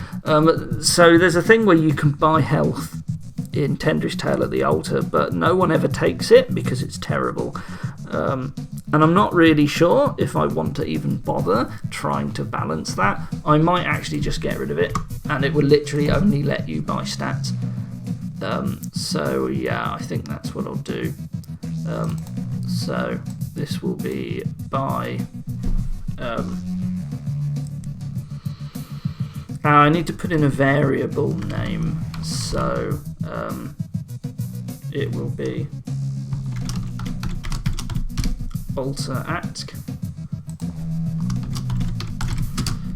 So there's a thing where you can buy health in Tendry's Tale at the altar, but no one ever takes it because it's terrible. And I'm not really sure if I want to even bother trying to balance that. I might actually just get rid of it, and it will literally only let you buy stats. So yeah, I think that's what I'll do. So this will be by I need to put in a variable name, so it will be alter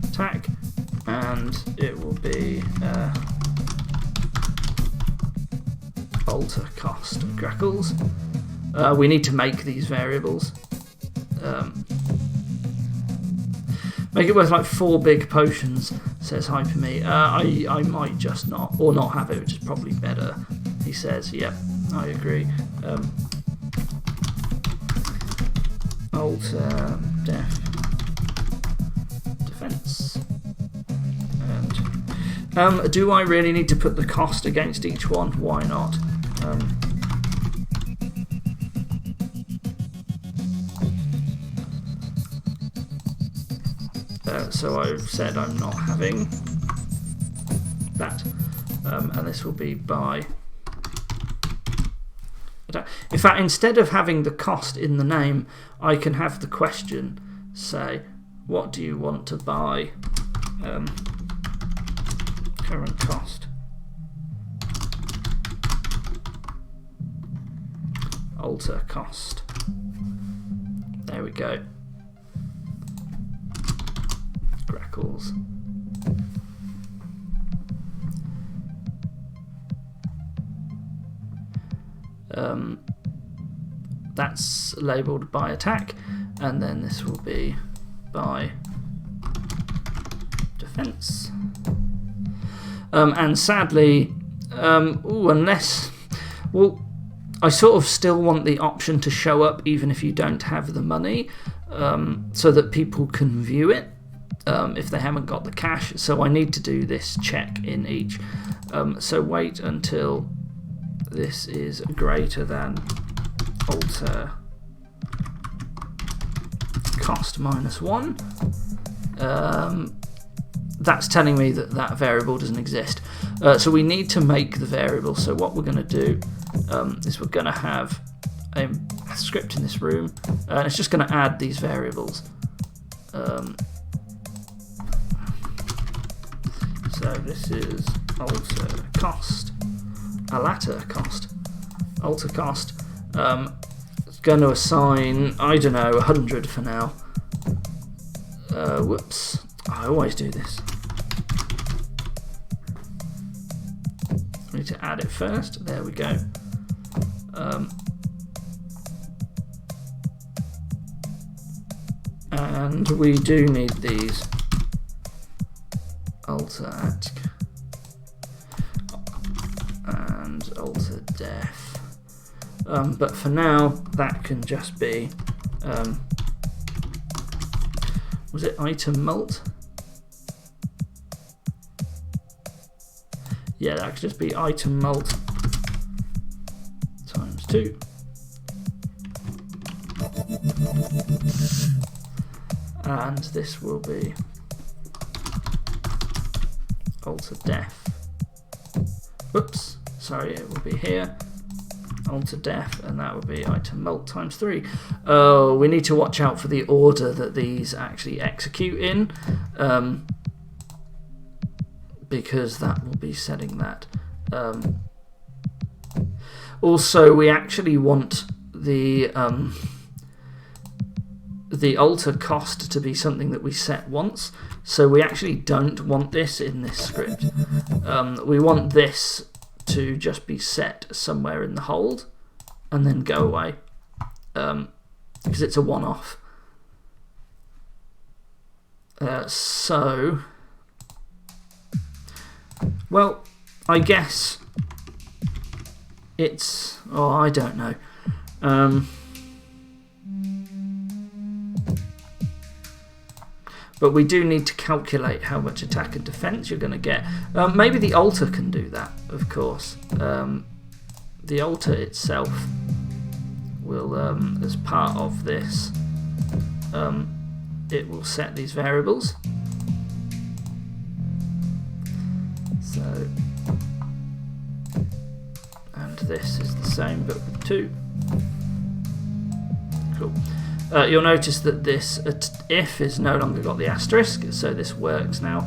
attack, and it will be alter cost of grackles. We need to make these variables. Make it worth like 4 big potions, says Hyperme. I might just not, or not have it, which is probably better. He says, yep, I agree. Alter defense. And do I really need to put the cost against each one? Why not? So I've said I'm not having that, and this will be by. In fact, instead of having the cost in the name, I can have the question say, what do you want to buy? Current cost. Alter cost. There we go. Grackles. That's labelled by attack, and then this will be by defense. And sadly, unless, well, I sort of still want the option to show up even if you don't have the money, so that people can view it if they haven't got the cash. So I need to do this check in each. So wait until this is greater than alter cost -1. That's telling me that that variable doesn't exist. So we need to make the variable. So what we're going to do is we're going to have a script in this room, and it's just going to add these variables. So this is alter cost, alter cost. It's going to assign, I don't know, 100 for now. Whoops, I always do this. I need to add it first. There we go. And we do need these. Alter at and alter def. But for now, that can just be. Was it item mult? Yeah, that could just be item mult ×2. And this will be alter def. Whoops, sorry, it will be here. Alter def, and that would be item mult ×3. Oh, we need to watch out for the order that these actually execute in, because that will be setting that. Also, we actually want the alter cost to be something that we set once. So we actually don't want this in this script. We want this to just be set somewhere in the hold and then go away, because it's a one-off. So, well, I guess it's, oh, I don't know. But we do need to calculate how much attack and defense you're going to get. Maybe the alter can do that, of course. The alter itself will, as part of this, it will set these variables. So, and this is the same but with 2. Cool. You'll notice that this if is no longer got the asterisk, so this works now.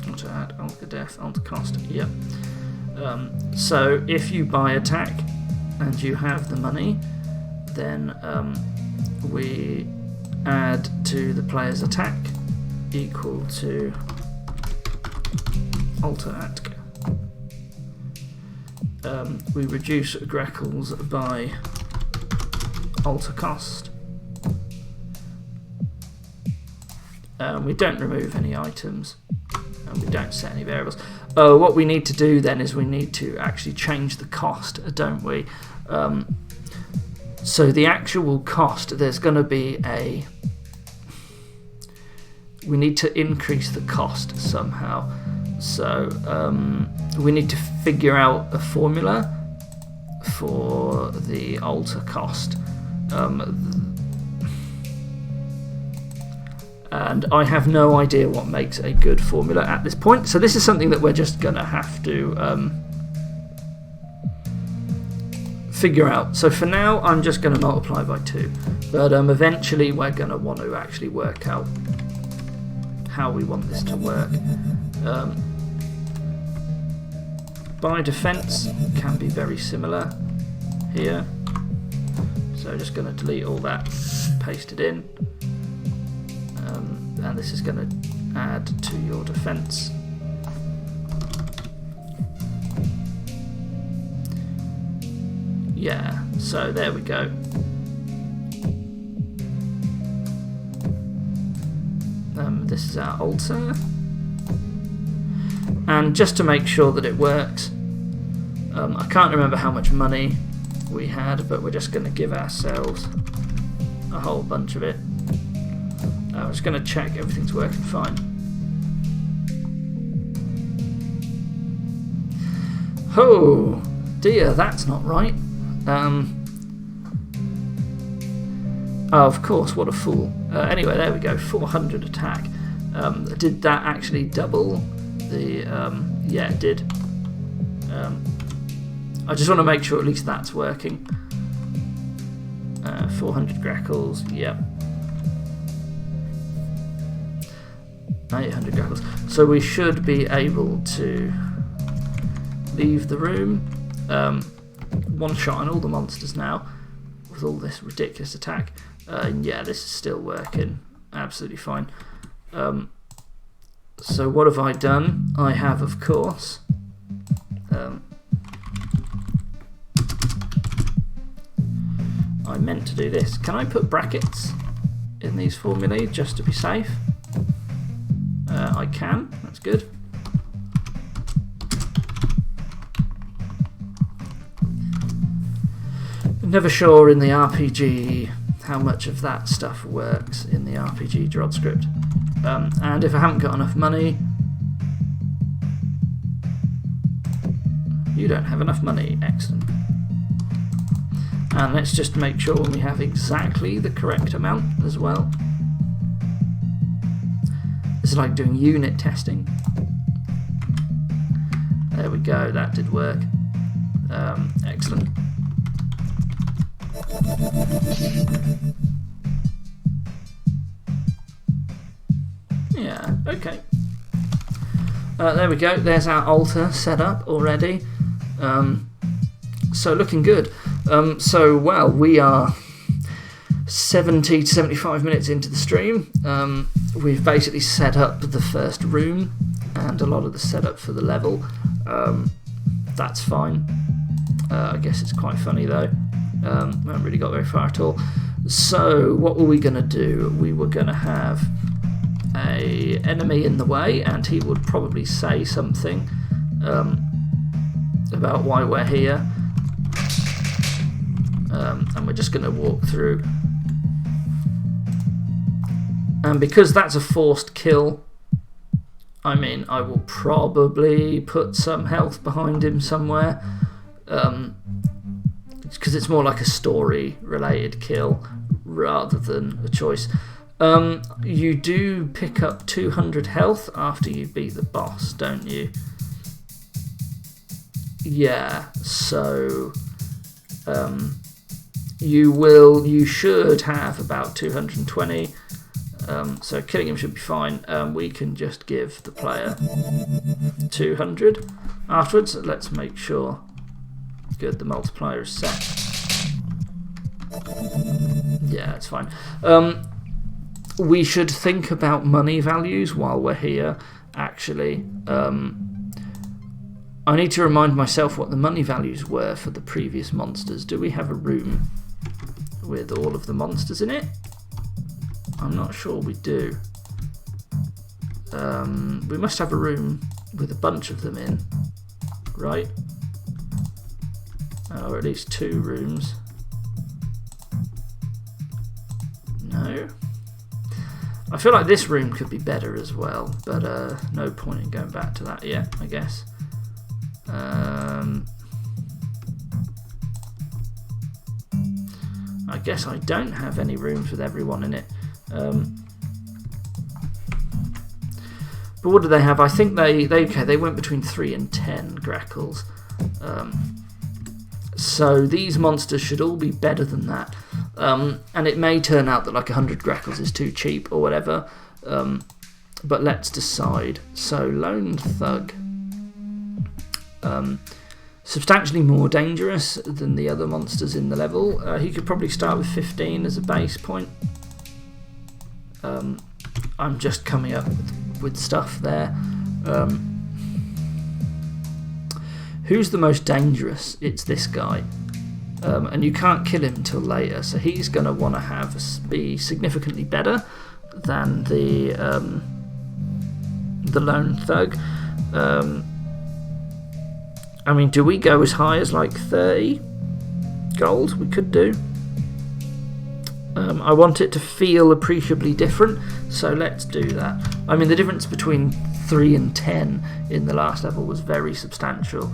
Alter add, alter def, alter cost. Yep. So if you buy attack and you have the money, then we add to the player's attack equal to alter attack. We reduce Greckles by alter cost. We don't remove any items, and we don't set any variables. What we need to do then is we need to actually change the cost, don't we? So the actual cost, there's going to be a. We need to increase the cost somehow. So we need to figure out a formula for the alter cost. and I have no idea what makes a good formula at this point. So this is something that we're just going to have to figure out. So for now, I'm just going to multiply by 2, but eventually we're going to want to actually work out how we want this to work. By defense can be very similar here. So just going to delete all that, paste it in, and this is going to add to your defense. Yeah, so there we go. This is our altar. And just to make sure that it works, I can't remember how much money we had, but we're just going to give ourselves a whole bunch of it. I'm just going to check everything's working fine. Oh dear, that's not right. Oh, of course, what a fool. Anyway, there we go, 400 attack. Did that actually double the... yeah, it did. I just want to make sure at least that's working. 400 grackles, yep. 800 grackles. So we should be able to leave the room. One shot on all the monsters now with all this ridiculous attack. Yeah, this is still working absolutely fine. So what have I done? I have, of course, I meant to do this. Can I put brackets in these formulae just to be safe? I can, that's good. Never sure in the RPG how much of that stuff works in the RPG DROD script. And if I haven't got enough money... You don't have enough money, excellent. And let's just make sure we have exactly the correct amount as well. It's like doing unit testing. There we go, that did work. Excellent. Yeah, okay. There we go, there's our altar set up already. So looking good. So, well, we are 70 to 75 minutes into the stream. We've basically set up the first room and a lot of the setup for the level. That's fine. I guess it's quite funny though. We haven't really got very far at all. So what were we going to do? We were going to have a enemy in the way, and he would probably say something about why we're here. And we're just going to walk through. And because that's a forced kill, I mean, I will probably put some health behind him somewhere. Because it's more like a story-related kill rather than a choice. You do pick up 200 health after you beat the boss, don't you? Yeah, so you should have about 220. So killing him should be fine. We can just give the player 200 afterwards. So let's make sure. Good, the multiplier is set. Yeah, it's fine. We should think about money values while we're here, actually. I need to remind myself what the money values were for the previous monsters. Do we have a room with all of the monsters in it? I'm not sure we do. We must have a room with a bunch of them in, right? Or at least 2 rooms. No. I feel like this room could be better as well, but no point in going back to that yet, I guess. I guess I don't have any rooms with everyone in it. But what do they have? I think they went between 3 and 10 grackles. So these monsters should all be better than that. And it may turn out that like 100 grackles is too cheap or whatever. But let's decide. So Lone Thug. Substantially more dangerous than the other monsters in the level. He could probably start with 15 as a base point. I'm just coming up with stuff there. Who's the most dangerous? It's this guy. And you can't kill him until later, so he's going to want to be significantly better than the Lone Thug. I mean, do we go as high as like 30 gold? We could do. I want it to feel appreciably different, so let's do that. I mean, the difference between 3 and 10 in the last level was very substantial.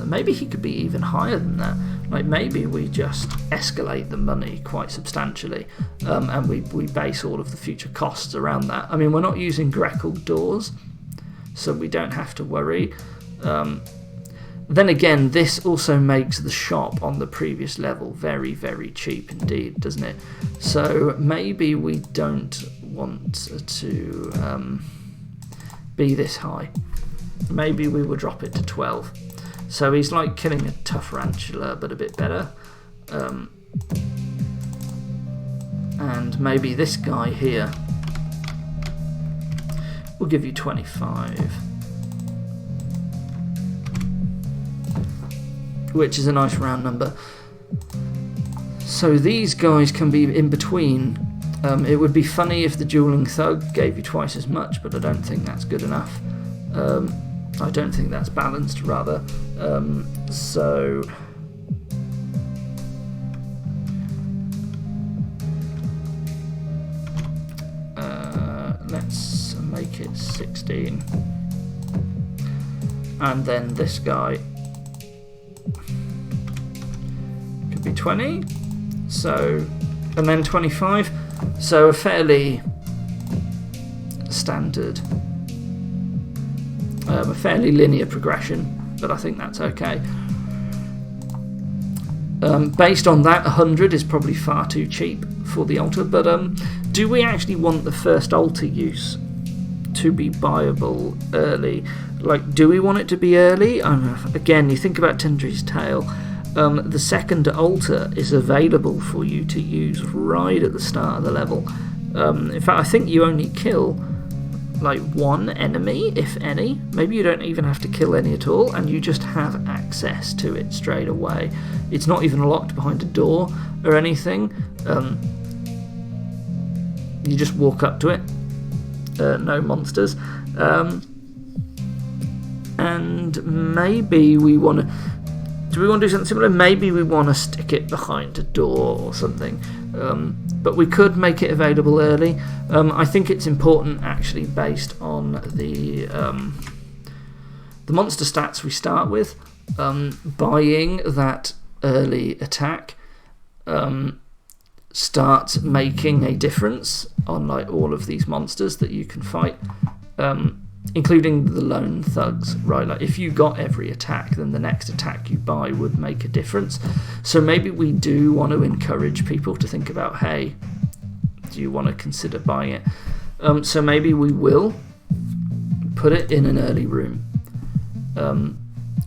Maybe he could be even higher than that. Like, maybe we just escalate the money quite substantially, and we base all of the future costs around that. I mean, we're not using grackled doors, so we don't have to worry. Then again, this also makes the shop on the previous level very, very cheap indeed, doesn't it? So maybe we don't want to be this high. Maybe we will drop it to 12. So he's like killing a tough tarantula, but a bit better. And maybe this guy here will give you 25. Which is a nice round number. So these guys can be in between. It would be funny if the Dueling Thug gave you twice as much, but I don't think that's good enough. I don't think that's balanced, rather. So let's make it 16. And then this guy could be 20, so, and then 25, so a fairly standard, a fairly linear progression, but I think that's okay. Based on that, 100 is probably far too cheap for the altar, but do we actually want the first altar use to be buyable early? Like, do we want it to be early? Again, you think about Tendry's Tale. The second altar is available for you to use right at the start of the level. In fact, I think you only kill like one enemy, if any. Maybe you don't even have to kill any at all, and you just have access to it straight away. It's not even locked behind a door or anything. You just walk up to it. No monsters. And maybe we want to... Do we want to do something similar? Maybe we want to stick it behind a door or something. But we could make it available early. I think it's important, actually, based on the monster stats we start with. Buying that early attack starts making a difference on like all of these monsters that you can fight. Including the Lone Thugs, right? Like, if you got every attack, then the next attack you buy would make a difference. So maybe we do want to encourage people to think about, hey, do you want to consider buying it? So maybe we will put it in an early room.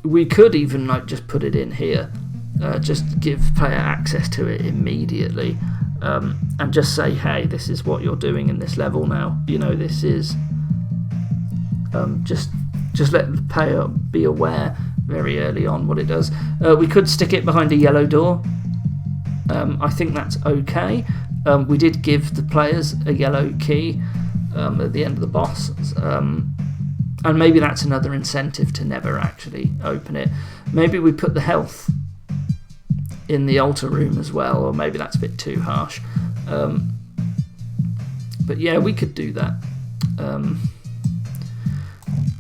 We could even like just put it in here, just give player access to it immediately, and just say, hey, this is what you're doing in this level now. You know, this is... just let the player be aware very early on what it does. We could stick it behind a yellow door. I think that's okay. We did give the players a yellow key at the end of the boss, and maybe that's another incentive to never actually open it. Maybe we put the health in the altar room as well, or maybe that's a bit too harsh. But yeah, we could do that.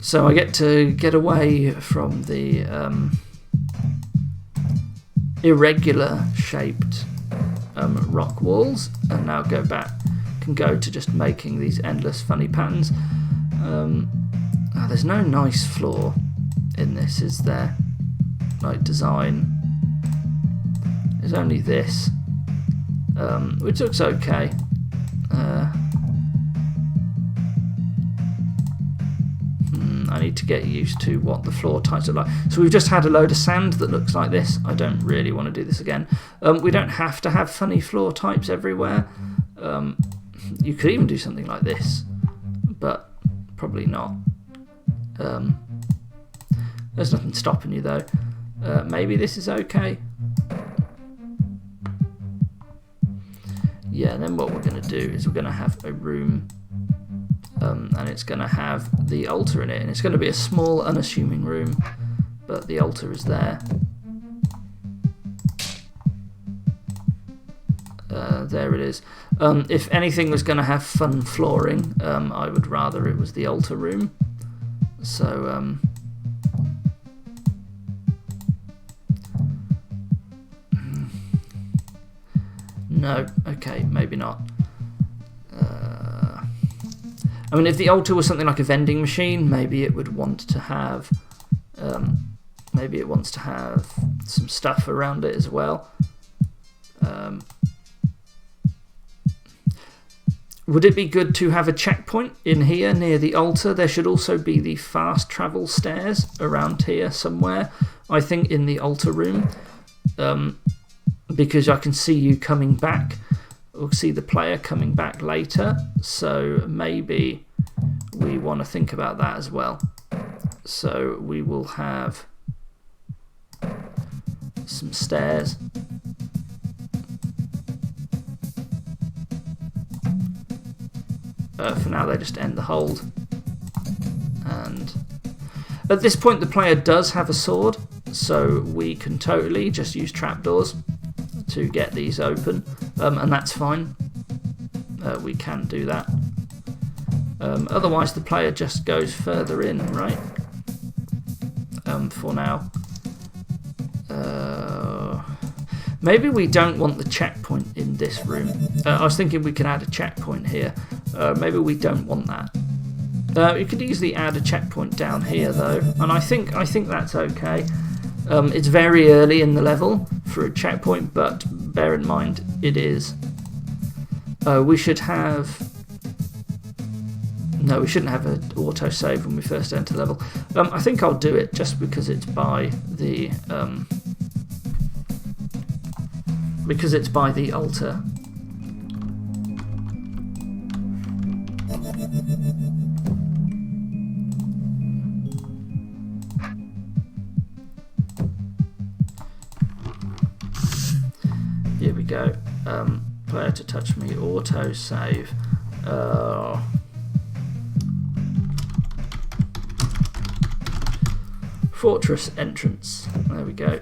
So I get to get away from the irregular shaped rock walls, and now can go to just making these endless funny patterns. There's no nice floor in this, is there? Like design. There's only this, which looks okay. I need to get used to what the floor types are like. So we've just had a load of sand that looks like this. I don't really want to do this again. We don't have to have funny floor types everywhere. You could even do something like this, but probably not. There's nothing stopping you though. Maybe this is okay. Yeah, and then what we're going to do is we're going to have a room, and it's going to have the altar in it, and it's going to be a small unassuming room, but the altar is there. There it is. If anything was going to have fun flooring, I would rather it was the altar room. So no, okay, maybe not. I mean, if the altar was something like a vending machine, maybe it would want to have, maybe it wants to have some stuff around it as well. Would it be good to have a checkpoint in here near the altar? There should also be the fast travel stairs around here somewhere, I think in the altar room, because I can see you coming back, or see the player coming back later, so maybe we want to think about that as well. So we will have some stairs. For now they just end the hold, and at this point the player does have a sword, so we can totally just use trapdoors to get these open, and that's fine. We can do that. Otherwise the player just goes further in, right? For now. Maybe we don't want the checkpoint in this room. I was thinking we could add a checkpoint here. Maybe we don't want that. You could easily add a checkpoint down here though, and I think that's okay. It's very early in the level for a checkpoint, but bear in mind it is. We should have. No, we shouldn't have an autosave when we first enter the level. I think I'll do it just because it's by the altar. Here we go. Player to touch me, autosave. Fortress entrance. There we go.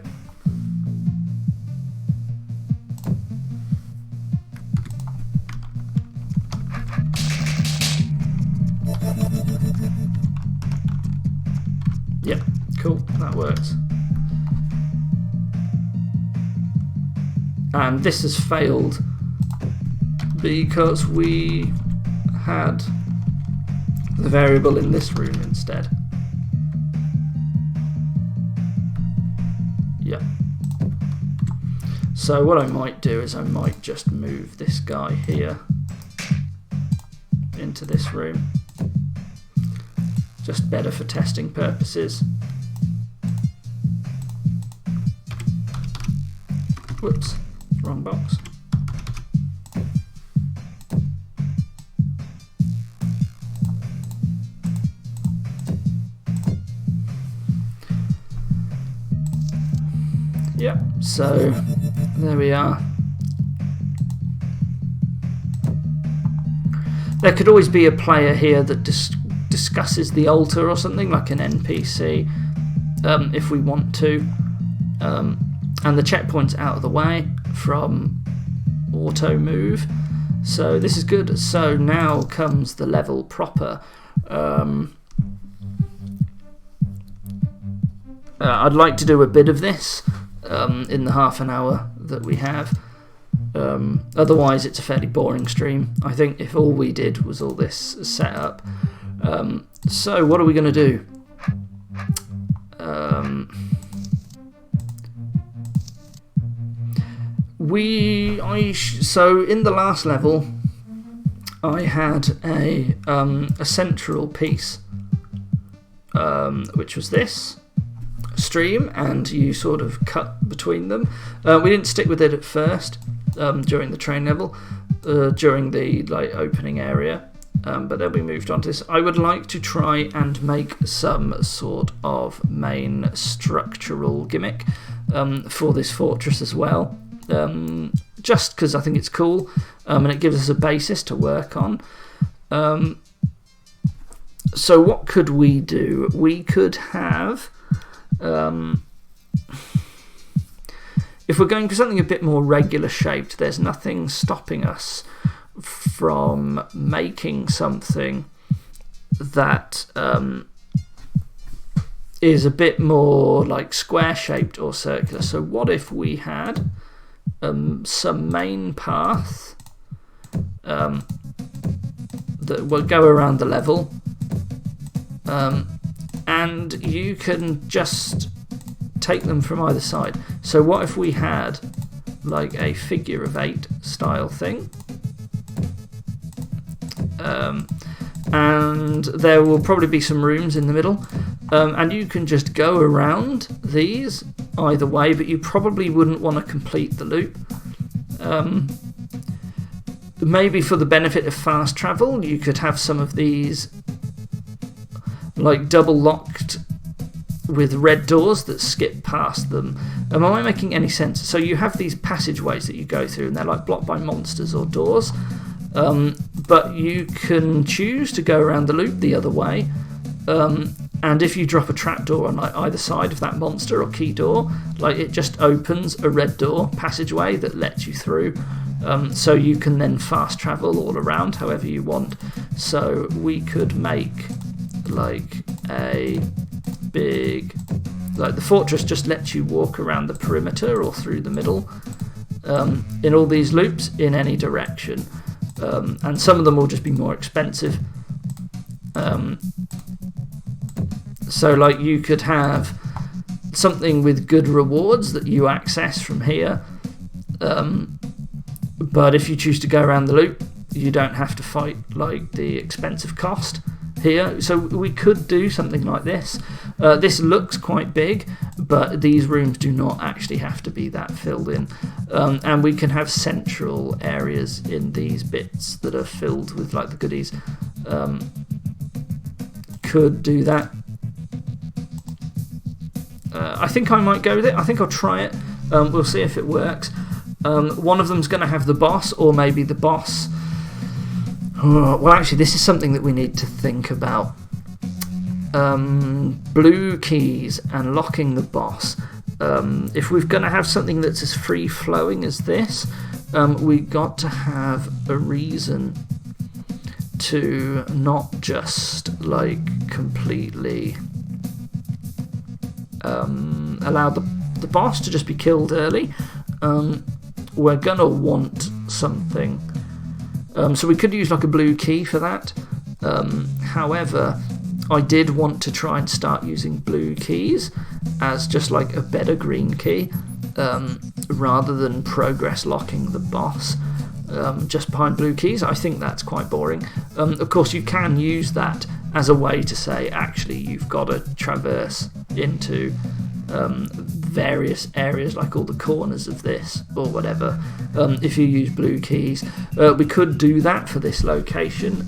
Yeah, cool, that works. And this has failed because we had the variable in this room instead. Yeah. So what I might do is I might just move this guy here into this room. Just better for testing purposes. Whoops, wrong box. Yep, so there we are. There could always be a player here that discusses the altar or something, like an NPC, if we want to. And the checkpoint's out of the way from auto move, so this is good. So now comes the level proper. I'd like to do a bit of this in the half an hour that we have. Otherwise it's a fairly boring stream. I think if all we did was all this setup, So what are we going to do? So in the last level, I had a central piece, which was this stream, and you sort of cut between them. We didn't stick with it at first during the train level, during the opening area, but then we moved on to this. I would like to try and make some sort of main structural gimmick for this fortress as well. Just because I think it's cool, and it gives us a basis to work on. So what could we do? We could have, if we're going for something a bit more regular shaped, there's nothing stopping us from making something that is a bit more like square shaped or circular. So what if we had some main path that will go around the level, and you can just take them from either side. So what if we had like a figure of 8 style thing, and there will probably be some rooms in the middle, and you can just go around these either way, but you probably wouldn't want to complete the loop. Maybe for the benefit of fast travel, you could have some of these like double locked with red doors that skip past them. Am I making any sense? So you have these passageways that you go through, and they're like blocked by monsters or doors, but you can choose to go around the loop the other way. And if you drop a trapdoor on either side of that monster or key door, it just opens a red door passageway that lets you through. So you can then fast travel all around however you want. So we could make a big, the fortress just lets you walk around the perimeter or through the middle, in all these loops in any direction. And some of them will just be more expensive. So you could have something with good rewards that you access from here, but if you choose to go around the loop, you don't have to fight the expensive cost here. So we could do something like this. This looks quite big, but these rooms do not actually have to be that filled in, and we can have central areas in these bits that are filled with the goodies. Could do that. I think I might go with it. I think I'll try it. We'll see if it works. One of them's going to have the boss, or maybe the boss. Well, actually, this is something that we need to think about. Blue keys and locking the boss. If we're going to have something that's as free-flowing as this, we've got to have a reason to not just completely allow the boss to just be killed early. We're gonna want something, so we could use a blue key for that. However, I did want to try and start using blue keys as just a better green key, rather than progress locking the boss just behind blue keys. I think that's quite boring. Of course, you can use that as a way to say, actually, you've got to traverse into various areas, all the corners of this or whatever, if you use blue keys. We could do that for this location,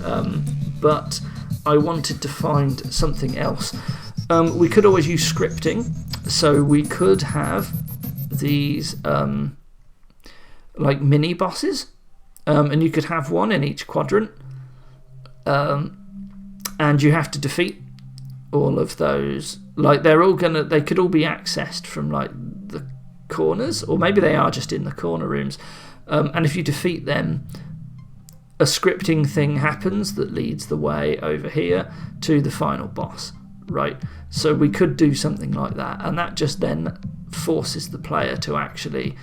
but I wanted to find something else. We could always use scripting, so we could have these mini bosses, and you could have one in each quadrant, and you have to defeat all of those. They could all be accessed from the corners, or maybe they are just in the corner rooms, and if you defeat them, a scripting thing happens that leads the way over here to the final boss, right? So we could do something like that, and that just then forces the player to actually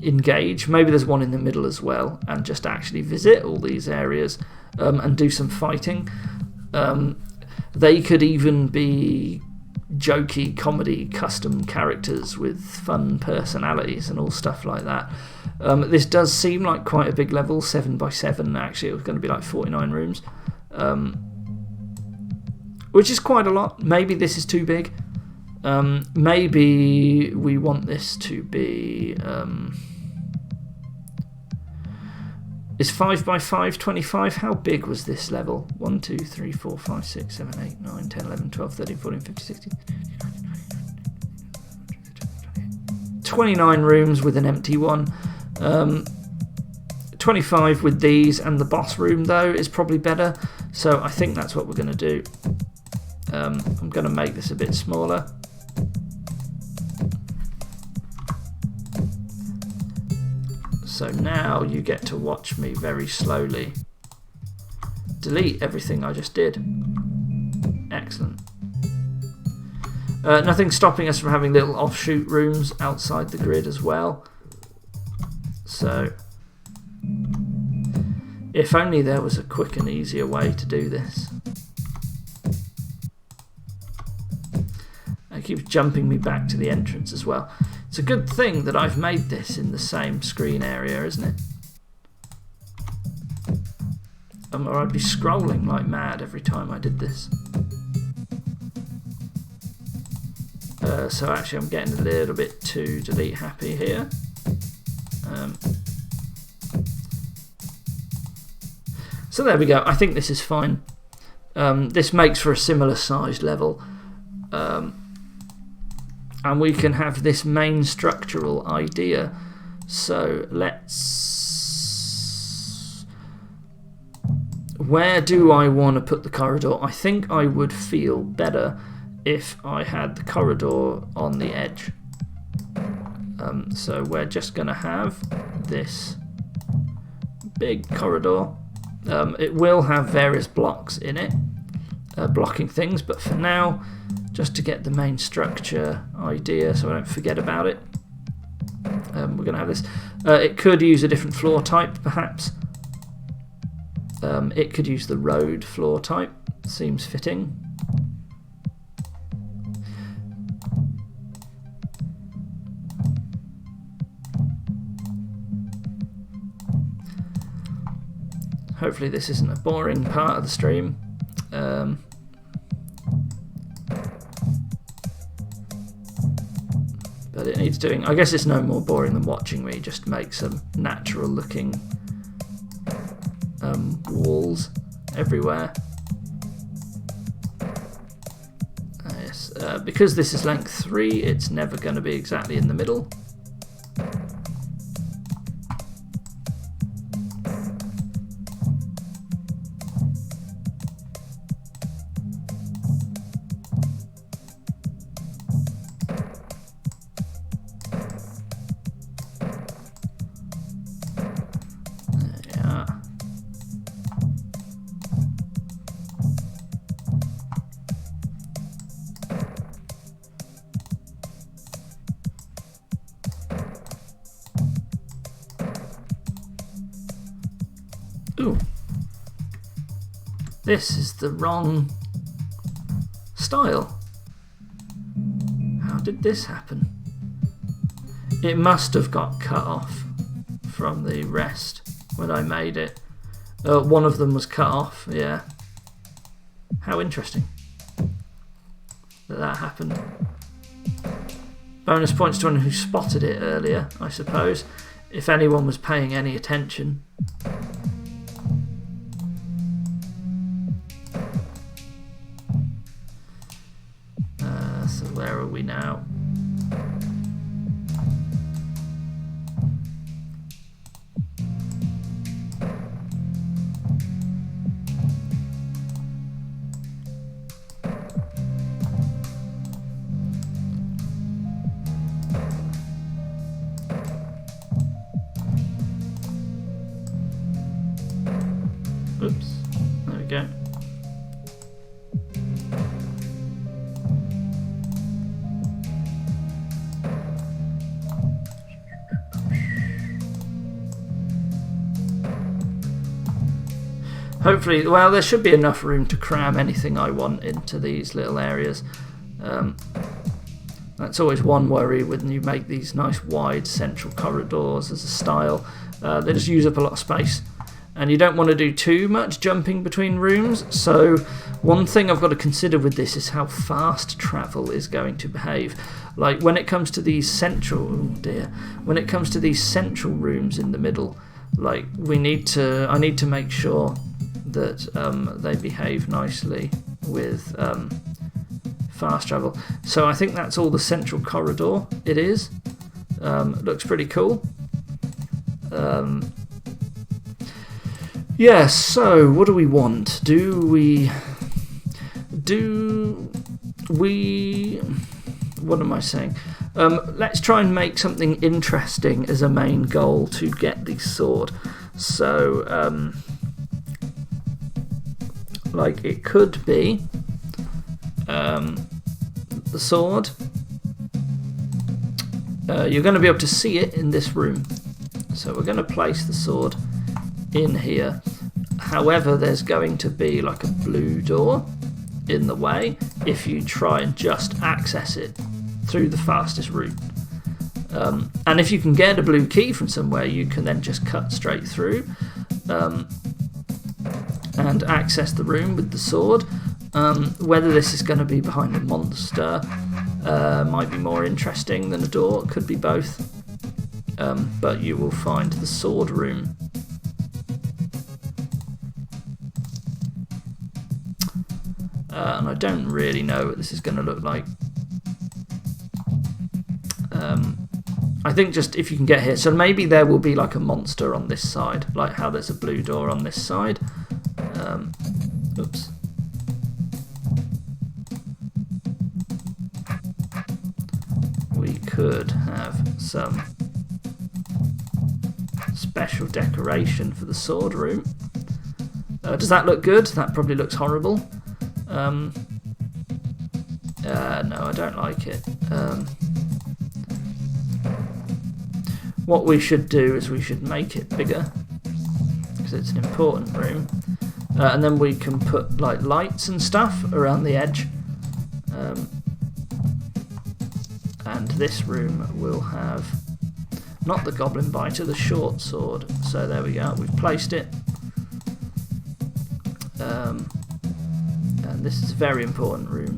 engage. Maybe there's one in the middle as well, and just actually visit all these areas and do some fighting. They could even be jokey comedy custom characters with fun personalities and all stuff like that. This does seem like quite a big level, 7x7. Actually, it was going to be like 49 rooms, which is quite a lot. Maybe this is too big. Maybe we want this to be is 5x5 25? How big was this level? 1, 2, 3, 4, 5, 6, 7, 8, 9, 10, 11, 12, 13, 14, 15, 16, 29 rooms with an empty one. 25 with these, and the boss room though is probably better, so I think that's what we're going to do. I'm going to make this a bit smaller. So now you get to watch me very slowly delete everything I just did. Excellent. Nothing stopping us from having little offshoot rooms outside the grid as well. So if only there was a quick and easier way to do this. It keeps jumping me back to the entrance as well. It's a good thing that I've made this in the same screen area, isn't it? Or I'd be scrolling like mad every time I did this. So actually I'm getting a little bit too delete happy here. So there we go. I think this is fine. This makes for a similar sized level. And we can have this main structural idea. So let's... Where do I want to put the corridor? I think I would feel better if I had the corridor on the edge. So we're just going to have this big corridor. It will have various blocks in it, blocking things, but for now, just to get the main structure idea so I don't forget about it, we're going to have this. It could use a different floor type, perhaps. It could use the road floor type, seems fitting. Hopefully this isn't a boring part of the stream. But it needs doing. I guess it's no more boring than watching me just make some natural looking walls everywhere. Yes, because this is length 3, it's never going to be exactly in the middle. Ooh. This is the wrong style. How did this happen? It must have got cut off from the rest when I made it. One of them was cut off, yeah. How interesting that happened. Bonus points to anyone who spotted it earlier, I suppose, if anyone was paying any attention. So where are we now? Oops, there we go. hopefully, well, there should be enough room to cram anything I want into these little areas. That's always one worry when you make these nice wide central corridors as a style. They just use up a lot of space. And you don't want to do too much jumping between rooms. So one thing I've got to consider with this is how fast travel is going to behave. Like when it comes to these central, when it comes to these central rooms in the middle, like I need to make sure that they behave nicely with fast travel. So I think that's all the central corridor. It is. Looks pretty cool. Yeah, so what do we want? What am I saying? Let's try and make something interesting as a main goal to get the sword. So, like it could be the sword. You're going to be able to see it in this room. So we're going to place the sword in here. However, there's going to be like a blue door in the way if you try and just access it through the fastest route. And if you can get a blue key from somewhere, you can then just cut straight through and access the room with the sword. Whether this is going to be behind a monster might be more interesting than a door. It could be both. But you will find the sword room. And I don't really know what this is going to look like. I think just if you can get here. So maybe there will be like a monster on this side, like how there's a blue door on this side. Oops. We could have some special decoration for the sword room. Does that look good? That probably looks horrible. No, I don't like it. What we should do is we should make it bigger because it's an important room, and then we can put like lights and stuff around the edge. And this room will have not the goblin biter, the short sword. So there we go. We've placed it. And this is a very important room.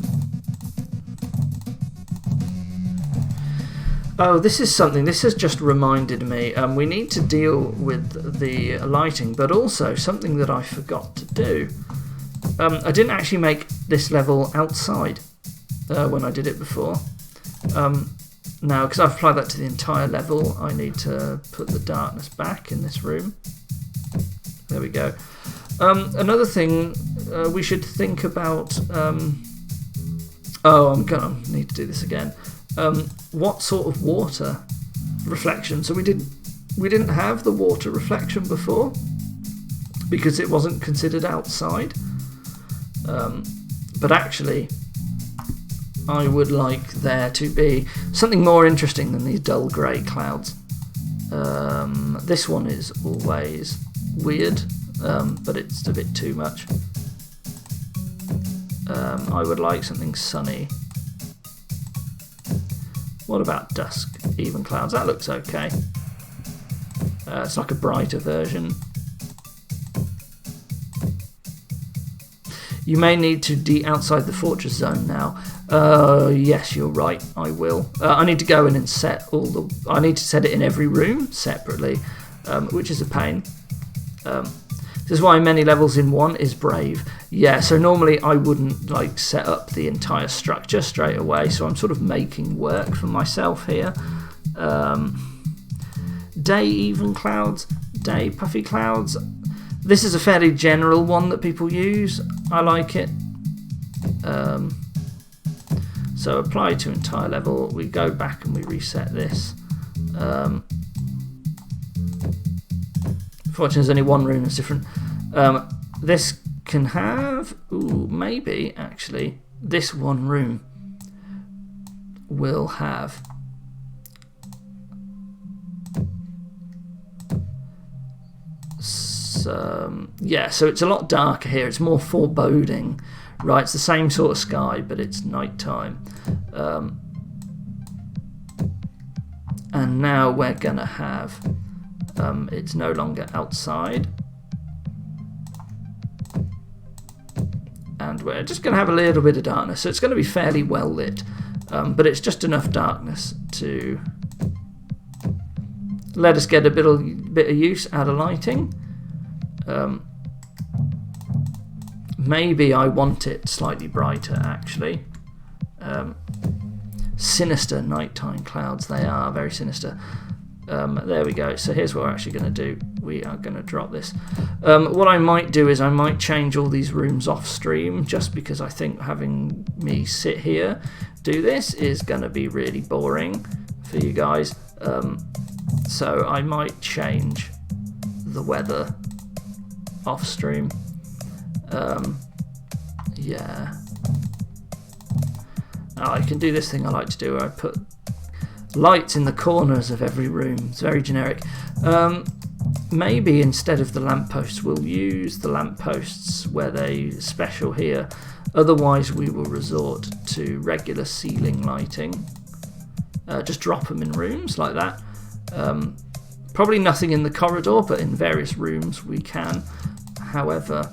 Oh, this is something. This has just reminded me. We need to deal with the lighting, but also something that I forgot to do. I didn't actually make this level outside when I did it before. Now, because I've applied that to the entire level, I need to put the darkness back in this room. There we go. Another thing we should think about... oh, I'm going to need to do this again. What sort of water reflection? So we didn't have the water reflection before because it wasn't considered outside. But actually, I would like there to be something more interesting than these dull grey clouds. This one is always weird, but it's a bit too much. I would like something sunny. What about dusk, even clouds? That looks okay. It's like a brighter version. You may need to outside the fortress zone now. Yes, you're right. I will. I need to go in and set all the. I need to set it in every room separately, which is a pain. This is why many levels in one is brave. Yeah, so normally I wouldn't like set up the entire structure straight away, so I'm sort of making work for myself here. Day even clouds, day puffy clouds. This is a fairly general one that people use. I like it. So apply to entire level. We go back and we reset this. Fortunately, there's only one room that's different. This can have, maybe actually, this one room will have yeah, so it's a lot darker here. It's more foreboding, right? It's the same sort of sky, but it's nighttime. And now we're gonna have it's no longer outside, and we're just gonna have a little bit of darkness. So it's going to be fairly well lit, but it's just enough darkness to let us get a bit of use out of lighting. Maybe I want it slightly brighter, actually. Sinister nighttime clouds, they are very sinister. There we go. So here's what we're actually going to do. We are going to drop this. What I might do is I might change all these rooms off stream, just because I think having me sit here do this is going to be really boring for you guys. So I might change the weather off stream. Yeah. Oh, I can do this thing I like to do where I put lights in the corners of every room. It's very generic. Maybe instead of the lampposts, we'll use the lampposts where they special here. Otherwise, we will resort to regular ceiling lighting. Just drop them in rooms like that. Probably nothing in the corridor, but in various rooms we can. However,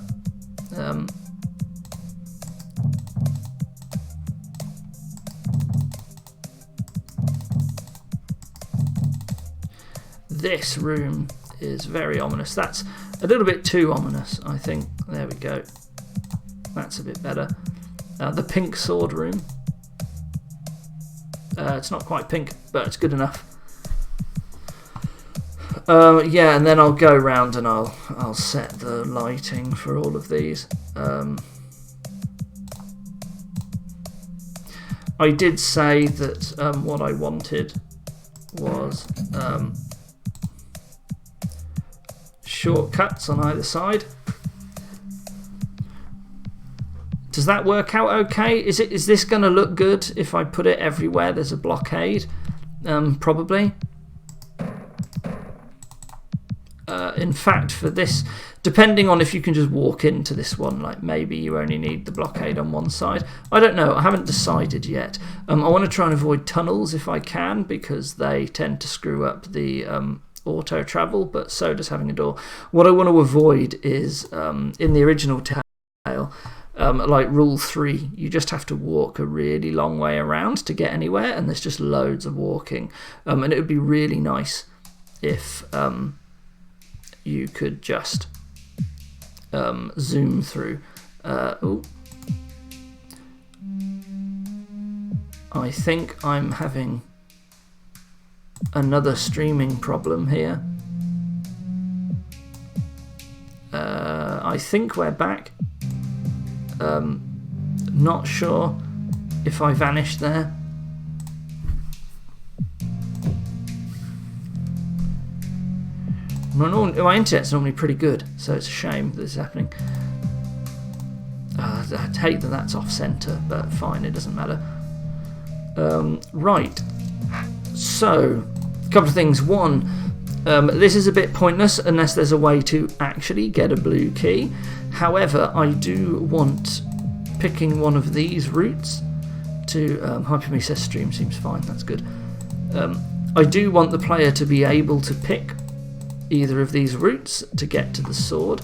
this room is very ominous. That's a little bit too ominous, I think. There we go. That's a bit better. The pink sword room. It's not quite pink, but it's good enough. Yeah, and then I'll go around and I'll set the lighting for all of these. I did say that what I wanted was shortcuts on either side. Does that work out okay? Is this going to look good if I put it everywhere there's a blockade? Probably. In fact, for this, depending on if you can just walk into this one, like maybe you only need the blockade on one side. I don't know. I haven't decided yet. I want to try and avoid tunnels if I can, because they tend to screw up the auto travel, but so does having a door. What I want to avoid is in the original tale, like rule 3, you just have to walk a really long way around to get anywhere, and there's just loads of walking. And it would be really nice if you could just zoom through. Ooh. I think I'm having another streaming problem here. I think we're back. Not sure if I vanished there. My internet's normally pretty good, so it's a shame that this is happening. I'd hate that that's off centre, but fine, it doesn't matter. Right, so a couple of things. One, this is a bit pointless unless there's a way to actually get a blue key. However, I do want picking one of these routes to Hyperme says stream seems fine, that's good. I do want the player to be able to pick either of these routes to get to the sword,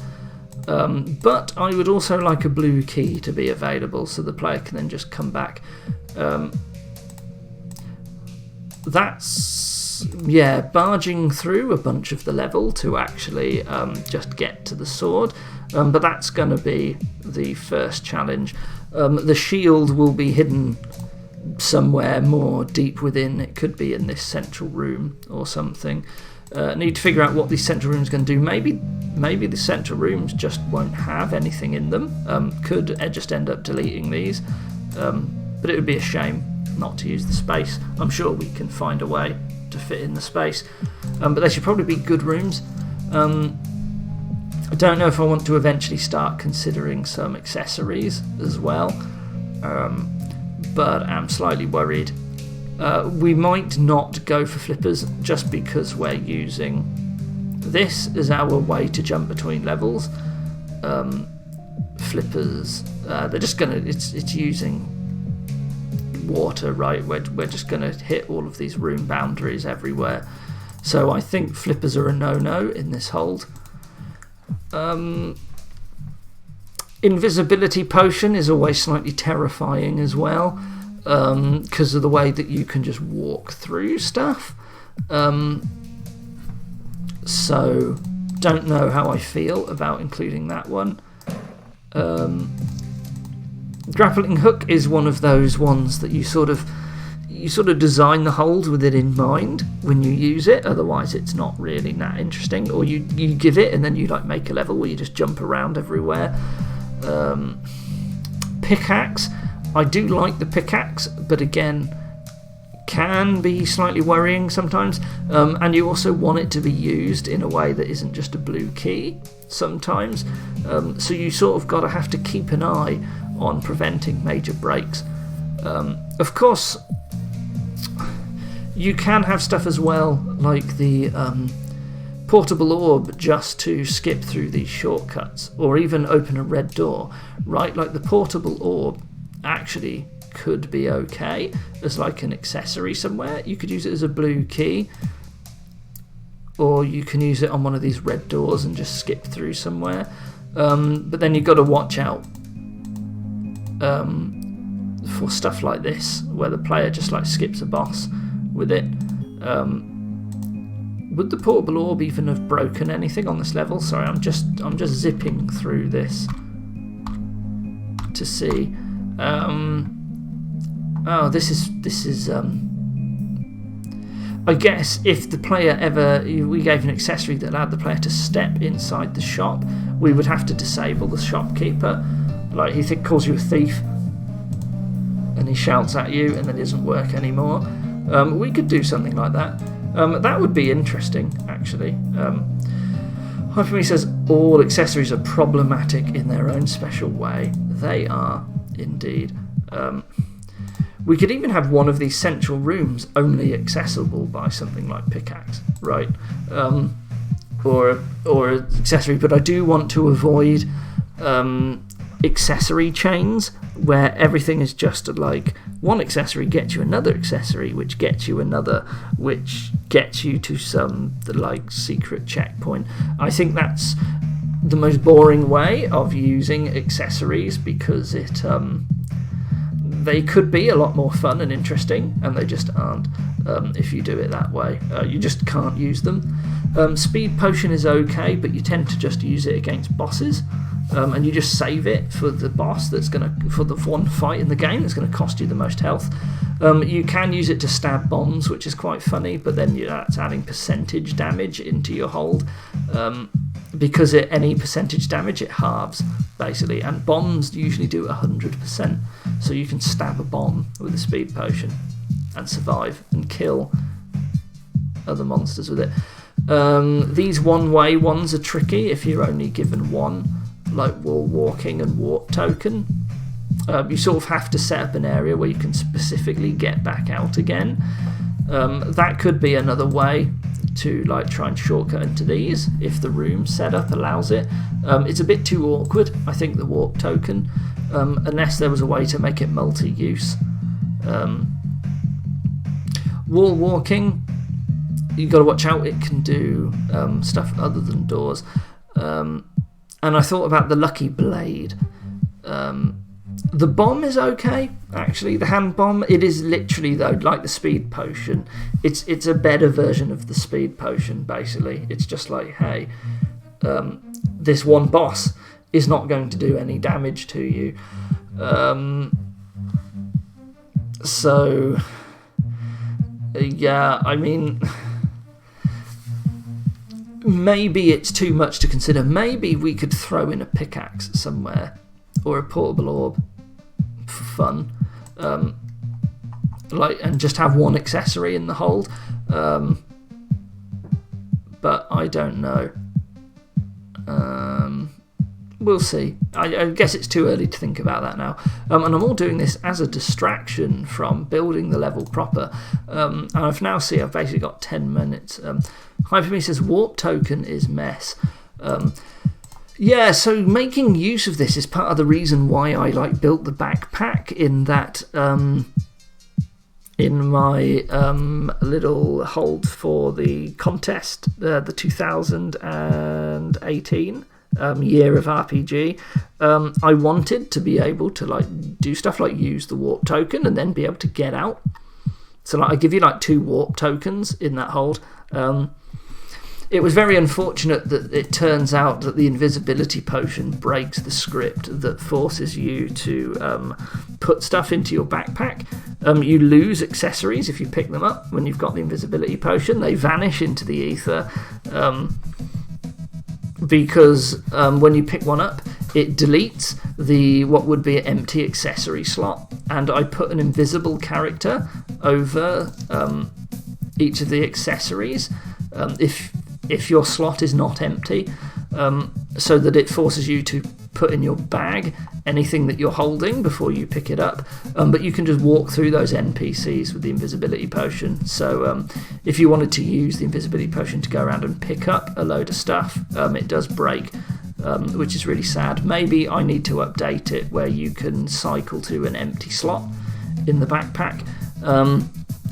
but I would also like a blue key to be available so the player can then just come back. That's, yeah, barging through a bunch of the level to actually just get to the sword, but that's going to be the first challenge. The shield will be hidden somewhere more deep within. It could be in this central room or something. Need to figure out what these central rooms going to do. Maybe the central rooms just won't have anything in them. Could just end up deleting these, but it would be a shame not to use the space. I'm sure we can find a way to fit in the space, but they should probably be good rooms. I don't know if I want to eventually start considering some accessories as well, but I'm slightly worried. We might not go for flippers just because we're using this is our way to jump between levels. Flippers, they're just gonna, it's using water, right? We're just gonna hit all of these room boundaries everywhere. So I think flippers are a no-no in this hold. Invisibility potion is always slightly terrifying as well, because of the way that you can just walk through stuff. So don't know how I feel about including that one. Grappling hook is one of those ones that you sort of design the hold with it in mind when you use it, otherwise it's not really that interesting. Or you give it and then you like make a level where you just jump around everywhere. Pickaxe, I do like the pickaxe, but again can be slightly worrying sometimes, and you also want it to be used in a way that isn't just a blue key sometimes, so you sort of have to keep an eye on preventing major breaks. Of course you can have stuff as well like the portable orb just to skip through these shortcuts, or even open a red door, right? Like the portable orb actually could be okay as like an accessory somewhere. You could use it as a blue key, or you can use it on one of these red doors and just skip through somewhere. But then you've got to watch out for stuff like this, where the player just like skips a boss with it. Would the portable orb even have broken anything on this level? Sorry, I'm just zipping through this to see. Oh, this is. I guess if the player we gave an accessory that allowed the player to step inside the shop, we would have to disable the shopkeeper. Like he calls you a thief, and he shouts at you, and then it doesn't work anymore. We could do something like that. That would be interesting, actually. Hyperme says all accessories are problematic in their own special way. They are indeed. We could even have one of these central rooms only accessible by something like pickaxe, right? Or accessory. But I do want to avoid accessory chains where everything is just like one accessory gets you another accessory, which gets you another, which gets you to some like secret checkpoint. I think that's the most boring way of using accessories, because they could be a lot more fun and interesting, and they just aren't if you do it that way. You just can't use them. Speed potion is okay, but you tend to just use it against bosses, and you just save it for the boss for the one fight in the game that's going to cost you the most health. You can use it to stab bombs, which is quite funny, but then that's adding percentage damage into your hold. Because at any percentage damage it halves basically, and bombs usually do 100%, so you can stab a bomb with a speed potion and survive and kill other monsters with it. These one-way ones are tricky if you're only given one, like wall walking and warp token. You sort of have to set up an area where you can specifically get back out again. That could be another way to like try and shortcut into these if the room setup allows it. It's a bit too awkward, I think, the warp token, unless there was a way to make it multi-use. Wall walking, you've got to watch out, it can do stuff other than doors. And I thought about the lucky blade. The bomb is okay, actually. The hand bomb, it is literally, though, like the speed potion. It's a better version of the speed potion, basically. It's just like, hey, this one boss is not going to do any damage to you. So, yeah, I mean, maybe it's too much to consider. Maybe we could throw in a pickaxe somewhere, or a portable orb for fun, and just have one accessory in the hold. But I don't know. we'll see. I guess it's too early to think about that now. And I'm all doing this as a distraction from building the level proper. And I've now I've basically got 10 minutes. Hyperme says warp token is mess. Yeah, so making use of this is part of the reason why I built the backpack, in that in my little hold for the contest, the 2018 year of RPG, I wanted to be able to do stuff like use the warp token and then be able to get out. So I give you 2 warp tokens in that hold. It was very unfortunate that it turns out that the invisibility potion breaks the script that forces you to put stuff into your backpack. You lose accessories if you pick them up when you've got the invisibility potion. They vanish into the ether because when you pick one up, it deletes what would be an empty accessory slot. And I put an invisible character over each of the accessories. If your slot is not empty, so that it forces you to put in your bag anything that you're holding before you pick it up, but you can just walk through those NPCs with the invisibility potion. So if you wanted to use the invisibility potion to go around and pick up a load of stuff, it does break, which is really sad. Maybe I need to update it where you can cycle to an empty slot in the backpack.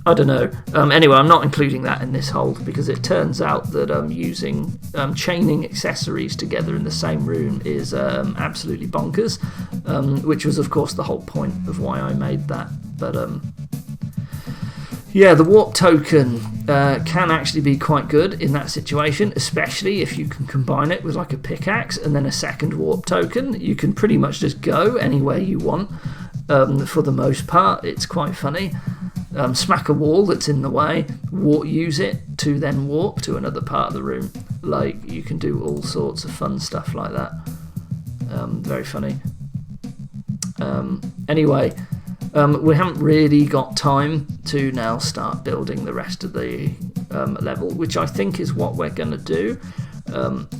I don't know. Anyway, I'm not including that in this hold because it turns out that using chaining accessories together in the same room is absolutely bonkers, which was, of course, the whole point of why I made that. But yeah, the warp token can actually be quite good in that situation, especially if you can combine it with a pickaxe and then a second warp token. You can pretty much just go anywhere you want. For the most part, it's quite funny. Smack a wall that's in the way, use it to then warp to another part of the room. You can do all sorts of fun stuff like that. Very funny. Anyway, we haven't really got time to now start building the rest of the level, which I think is what we're going to do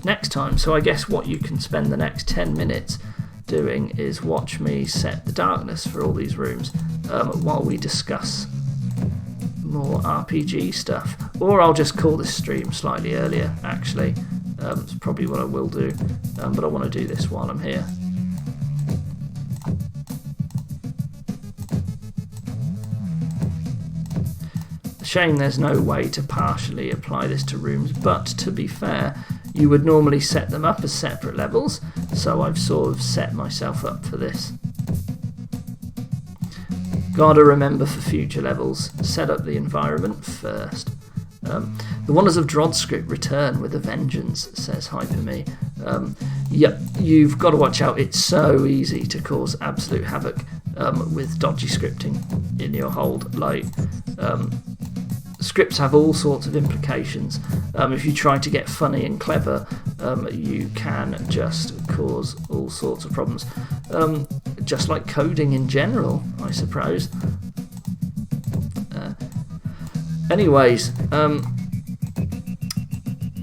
next time. So I guess what you can spend the next 10 minutes doing is watch me set the darkness for all these rooms while we discuss more RPG stuff, or I'll just call this stream slightly earlier. Actually, it's probably what I will do, but I want to do this while I'm here. Shame there's no way to partially apply this to rooms, but to be fair, you would normally set them up as separate levels, so I've sort of set myself up for this. Gotta remember for future levels, set up the environment first. The Wonders of DROD script return with a vengeance, says Hyperme. Yep, you've got to watch out. It's so easy to cause absolute havoc with dodgy scripting in your hold. Scripts have all sorts of implications. If you try to get funny and clever, you can just cause all sorts of problems. Just like coding in general, I suppose. Anyways,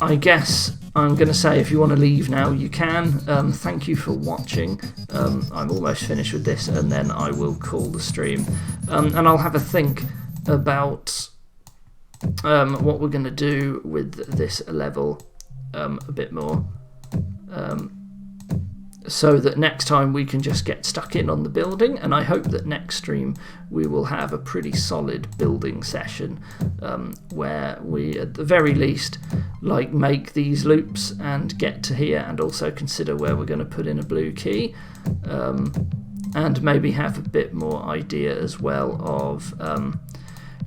I guess I'm going to say if you want to leave now, you can. Thank you for watching. I'm almost finished with this, and then I will call the stream. And I'll have a think about what we're going to do with this level a bit more. So that next time we can just get stuck in on the building, and I hope that next stream we will have a pretty solid building session where we at the very least make these loops and get to here, and also consider where we're going to put in a blue key, and maybe have a bit more idea as well of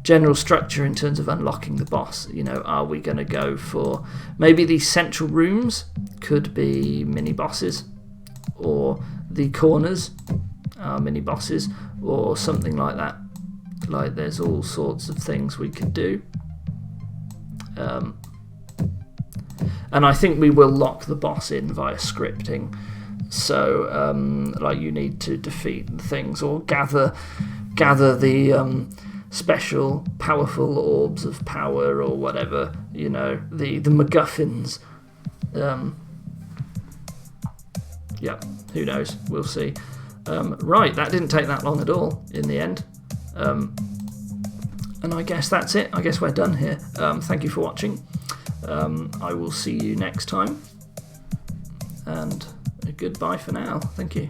general structure in terms of unlocking the boss. Are we going to go for maybe these central rooms could be mini bosses, or the corners are mini bosses, or something like that. There's all sorts of things we could do, and I think we will lock the boss in via scripting. So you need to defeat things or gather the special powerful orbs of power, or whatever, the MacGuffins. yeah, who knows? We'll see. Right, that didn't take that long at all in the end. And I guess that's it. I guess we're done here. Thank you for watching. I will see you next time. And goodbye for now. Thank you.